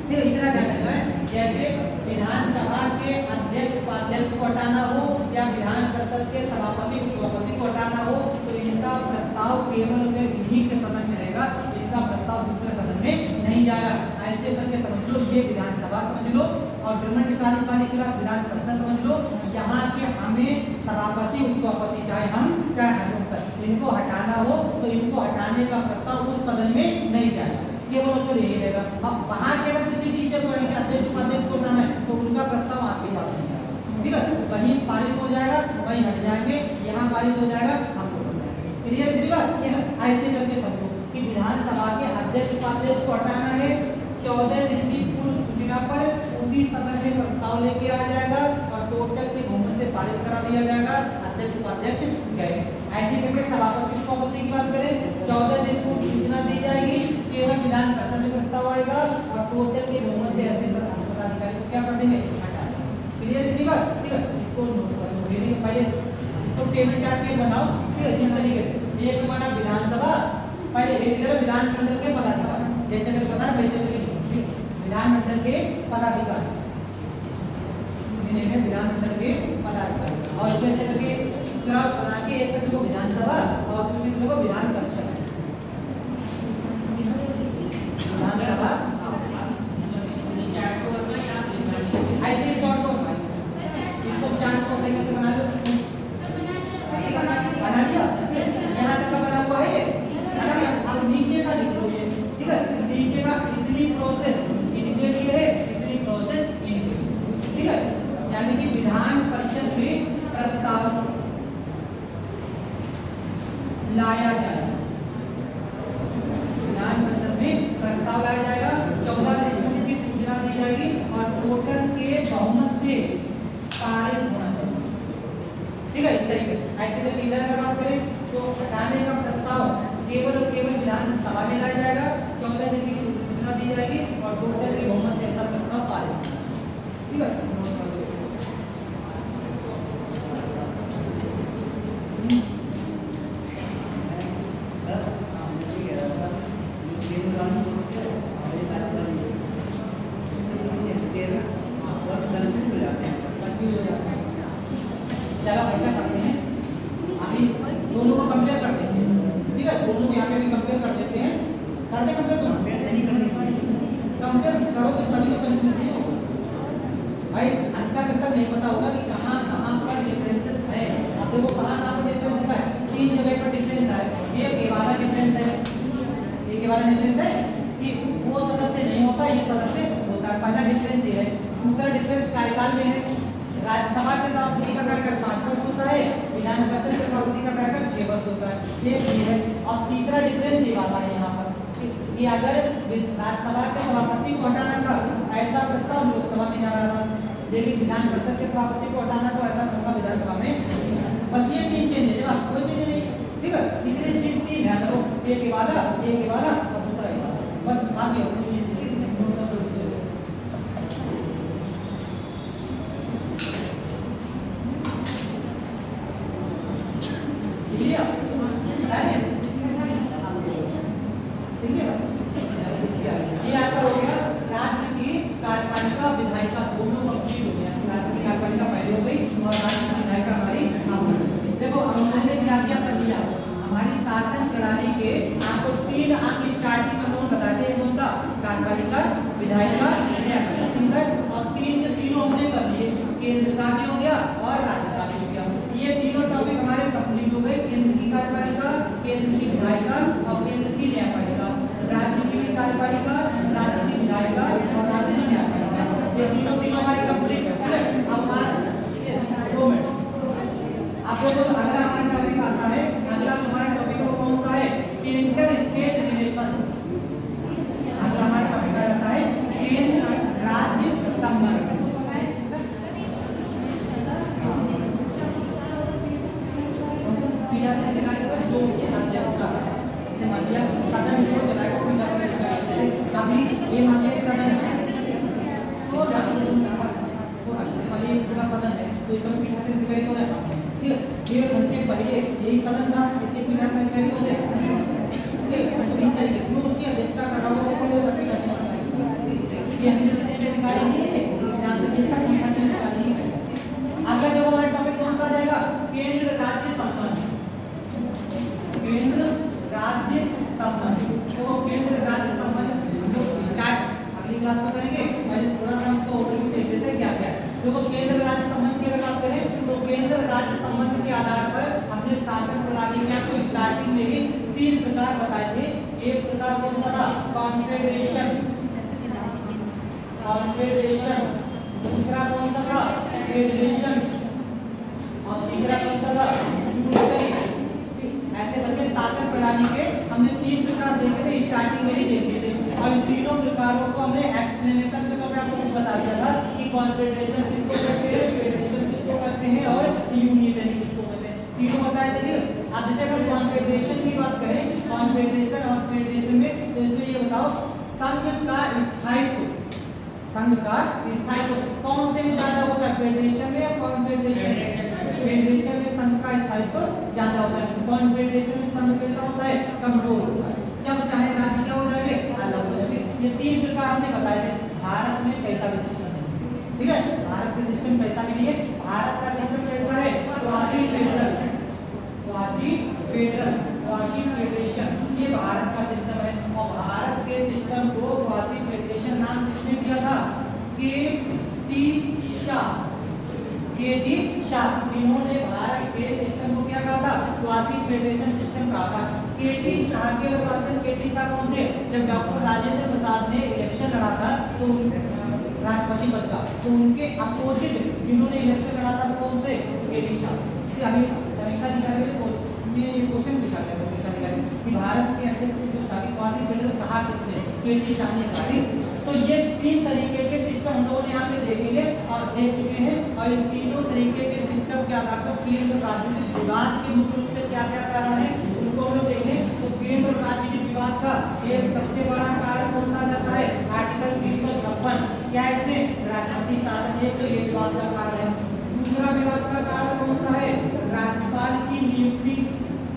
ठीक है, इतना ध्यान रखना है। जैसे विधानसभा के अध्यक्ष उपाध्यक्ष को हटाना हो या विधान परिषद के सभापति उपसभापति को हटाना हो तो इनका प्रस्ताव केवल इन्हीं के सदन में रहेगा, इनका प्रस्ताव दूसरे सदन में नहीं जाएगा। ऐसे करके समझ लो, ये विधानसभा समझ लो और ब्रह्मण्यकालीन वाले के बाद विधान परिषद समझ लो। यहाँ के हमें सभापति उपसभापति चाहे हम चाहे हरिवंश, इनको हटाना हो तो इनको हटाने का प्रस्ताव उस सदन में नहीं जाएगा, केवल तो यही रहेगा। अब बाहर के अगर किसी टीचर को अध्यक्ष उपाध्यक्ष को हटाना है तो उनका प्रस्ताव आपके पास नहीं जाएगा, ठीक है, वहीं पारित हो जाएगा, वहीं हट जाएंगे, यहाँ पारित हो जाएगा, हम लोग हट जाएंगे। क्लियर है बात? ऐसे करके समझो कि विधानसभा के अध्यक्ष उपाध्यक्ष को हटाना है, 14 दिन की पूर्व सूचना पर उसी सदन में प्रस्ताव लेके आ जाएगा और टोटल के बहुमत से पारित करा दिया जाएगा, अध्यक्ष उपाध्यक्ष गए। ऐसे करके सभापति उपसभापति की बात करें, 14 दिन पूर्व सूचना दी जाएगी, केवल विधान परिषद में प्रस्ताव आएगा और टोटल के बहुमत से ऐसे पदाधिकारी को क्या कर देंगे? हटा देंगे। क्लियर है बात? ठीक है, इसको नोट कर लो। पहले इसको टेबल चार्ट के बनाओ, ठीक है, इस तरीके से। एक हमारा विधानसभा, पहले एक विधानमंडल के पदाधिकारी, जैसे मैंने बताया वैसे विधानमंडल के पदाधिकारी, विधानमंडल के पदाधिकारी, और इसमें से करके क्रॉस बना के एक को विधानसभा और दूसरी को विधान परिषद। विधानसभा ऐसे चार्ट को इसको चार्ट को सही करके बना लो। बना लिया, यहाँ तक का बना हुआ है ये, बना लिया। अब नीचे का लिख लो ये, ठीक है, नीचे का इतनी प्रोसेस इनके लिए है, इतनी प्रोसेस इनके लिए, ठीक है। यानी कि विधान परिषद में प्रस्ताव लाया जाएगा, विधान परिषद में प्रस्ताव लाया जाएगा, 14 दिन पूर्व की सूचना दी जाएगी और टोटल के बहुमत से पारित होना चाहिए, ठीक है, इस तरीके से। ऐसे करके इधर अगर बात करें तो हटाने का प्रस्ताव केवल और केवल विधानसभा में लाया जाएगा, 14 दिन की सूचना दी जाएगी और टोटल के बहुमत से ऐसा प्रस्ताव पारित, ठीक है। चलो ऐसा करते हैं, अभी दोनों को कंपेयर करते हैं, ठीक है, दोनों को यहाँ पे भी कंपेयर कर देते हैं। करते कंपेयर तो नहीं करते, कंपेयर करोगे तभी तो कंफ्यूज नहीं होगा भाई। अंतर तक नहीं पता होगा कि कहाँ कहाँ पर डिफरेंसेस है। अब देखो कहाँ कहाँ पर डिफरेंस होता है, 3 जगह पर डिफरेंस है। एक ये वाला डिफरेंस है, एक ये वाला डिफरेंस है कि वो सदस्य नहीं होता, ये सदस्य होता है, पहला डिफरेंस ये है। दूसरा डिफरेंस कार्यकाल में है, राज्यसभा के सभापति का कार्यकाल 5 वर्ष होता है, विधान परिषद के सभापति का कार्यकाल 6 वर्ष होता है, ये है। और तीसरा डिफरेंस ये वाला है यहाँ पर कि अगर राज्यसभा के सभापति को हटाना था ऐसा प्रस्ताव लोकसभा में जा रहा था, लेकिन विधान परिषद के सभापति को हटाना तो ऐसा प्रस्ताव विधानसभा में। बस ये 3 चेंज है, कोई चीज नहीं, ठीक है। इतने चीज 3 ध्यान रखो, एक के वाला और दूसरा ये वाला, बस आगे ये आपका हो गया राज्य की कार्यपालिका विधायिका दोनों कंप्लीट हो गया। राज्य की कार्यपालिका पहले हो गई और राज्य की विधायिका हमारी। देखो तीन अंक स्टार्टिंग में नोन बताते हैं, कौन सा? कार्यपालिका, विधायिका, न्यायपालिका। और तीन के तीनों हमने कर लिए, केंद्र का भी हो गया और राज्य का भी हो गया। ये तीनों टॉपिक हमारे कंप्लीट हो गए, केंद्र की कार्यपालिका, केंद्र की विधायिका और केंद्र की न्यायपालिका। राज्य की भी कार्यपालिका, राज्य की विधायिका और राज्य की न्यायपालिका, ये तीनों हमारे कंप्लीट है। अब हमारा 2 मिनट आप लोगों को अगला हमारा टॉपिक आता है। अगला हमारा टॉपिक कौन सा है? Inter state relation. अगला हमारा टॉपिक आता है केंद्र राज्य संबंध। सदन को चलाएगा अभी ये मानिए सदन है तो ये पूरा सदन है तो इसमें पीठासीन अधिकारी कौन है? ठीक है, 1 घंटे पहले यही सदन था, इसके पीठासीन अधिकारी कौन थे? ठीक है, इस तरीके से उसकी अध्यक्षता कर रहा होगा वो पीठासीन अधिकारी। ये अधिकारी नहीं है, ध्यान से इसका पीठासीन अधिकारी नहीं है। अगला जो हमारा टॉपिक कौन सा आ जाएगा? केंद्र राज्य संबंध। केंद्र राज्य संबंध, तो केंद्र राज्य संबंध जो स्टार्ट अगली क्लास में करेंगे। पहले थोड़ा सा इसको ओवरव्यू देख लेते हैं क्या क्या है। देखो केंद्र राज्य संबंध की अगर बात करें तो केंद्र राज्य संबंध के आधार पर हमने शासन प्रणाली में आपको स्टार्टिंग में ही 3 प्रकार बताए थे। एक प्रकार कौन सा था? Confederation, confederation. दूसरा कौन सा था? फेडरेशन। और तीसरा कौन सा था? यूनिटरी। ऐसे करके शासन प्रणाली के हमने 3 प्रकार देखे थे, स्टार्टिंग में ही देखे थे। और इन तीनों प्रकारों को हमने एक्सप्लेनेशन के तौर पे आपको बता दिया था कि कॉन्फेडरेशन किसको कहते हैं, फेडरेशन किसको कहते हैं और यूनिटरी किसको कहते हैं। तीनों बताए थे। अब जैसे अगर कॉन्फेडरेशन की बात करें, कॉन्फेडरेशन और फेडरेशन में तो इसको ये बताओ संघ का स्थायित्व, संघ का स्थायित्व कौन से में ज्यादा होता है? फेडरेशन में या कॉन्फेडरेशन में? फेडरेशन में संघ का स्थायित्व ज्यादा होता है, कॉन्फेडरेशन में संघ कैसा होता है? कमजोर होता है। जब चाहे राज्य क्या हो जाएंगे? अलग हो जाएंगे। ये 3 प्रकार हमने बताए थे। भारत में कैसा भी सिस्टम है, ठीक है, भारत का सिस्टम कैसा भी नहीं है। भारत का सिस्टम कैसा है? Quasi federal, quasi federal, quasi federation, ये भारत का सिस्टम है। और भारत के सिस्टम को क्वासी फेडरेशन नाम किसने दिया था? के.टी. शाह। के.टी. शाह, इन्होंने भारत के सिस्टम को क्या कहा था? क्वासी फेडरेशन सिस्टम कहा था। के.टी. शाह के बाद के.टी. शाह कौन थे? जब डॉक्टर राजेंद्र प्रसाद ने इलेक्शन लड़ा था तो राष्ट्रपति पद का, तो उनके अपोजिट जिन्होंने इलेक्शन लड़ा था कौन थे? के.टी. शाह। अभी परीक्षा अधिकारी में क्वेश्चन पूछा गया परीक्षा अधिकारी कि भारत के ऐसे जो क्वासी फेडरल कहा किसने? के.टी. शाह ने कहा। तो ये 3 तरीके के सिस्टम हम लोग यहाँ पे देखेंगे और देख चुके हैं। और इन तीनों तरीके के सिस्टम के आधार पर केंद्र राजनीतिक विवाद के मुख्य रूप से क्या क्या कारण है उनको हम लोग देखें। तो केंद्र राजनीतिक विवाद का एक सबसे बड़ा कारण कौन सा जाता है? आर्टिकल 356। क्या है इसमें? राष्ट्रपति शासन एक, तो ये विवाद का कारण है। दूसरा विवाद का कारण कौन सा है? राज्यपाल की नियुक्ति,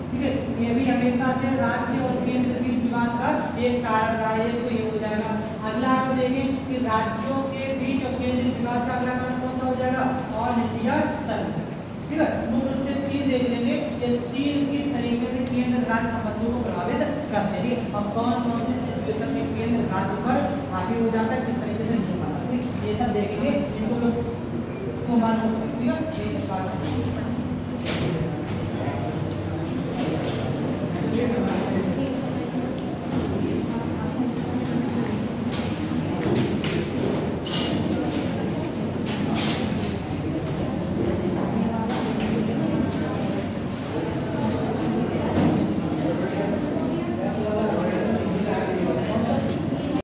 ठीक है, ये भी हमेशा से राज्य और केंद्र के विवाद का एक कारण रहा है, तो ये हो जाएगा। अगला अगर देखें कि राज्यों के बीच और केंद्र विवाद का अगला कारण कौन सा हो जाएगा? और नीतियां सर्विस, ठीक है। मुख्य रूप से 3 देख लेंगे, ये 3 किस तरीके से केंद्र राज्य संबंधों को प्रभावित करते हैं और कौन से सिचुएशन में केंद्र राज्य पर हावी हो जाता है, किस तरीके से नहीं पाता, ये सब देखेंगे। इनको लोग सोमवार को, ठीक है,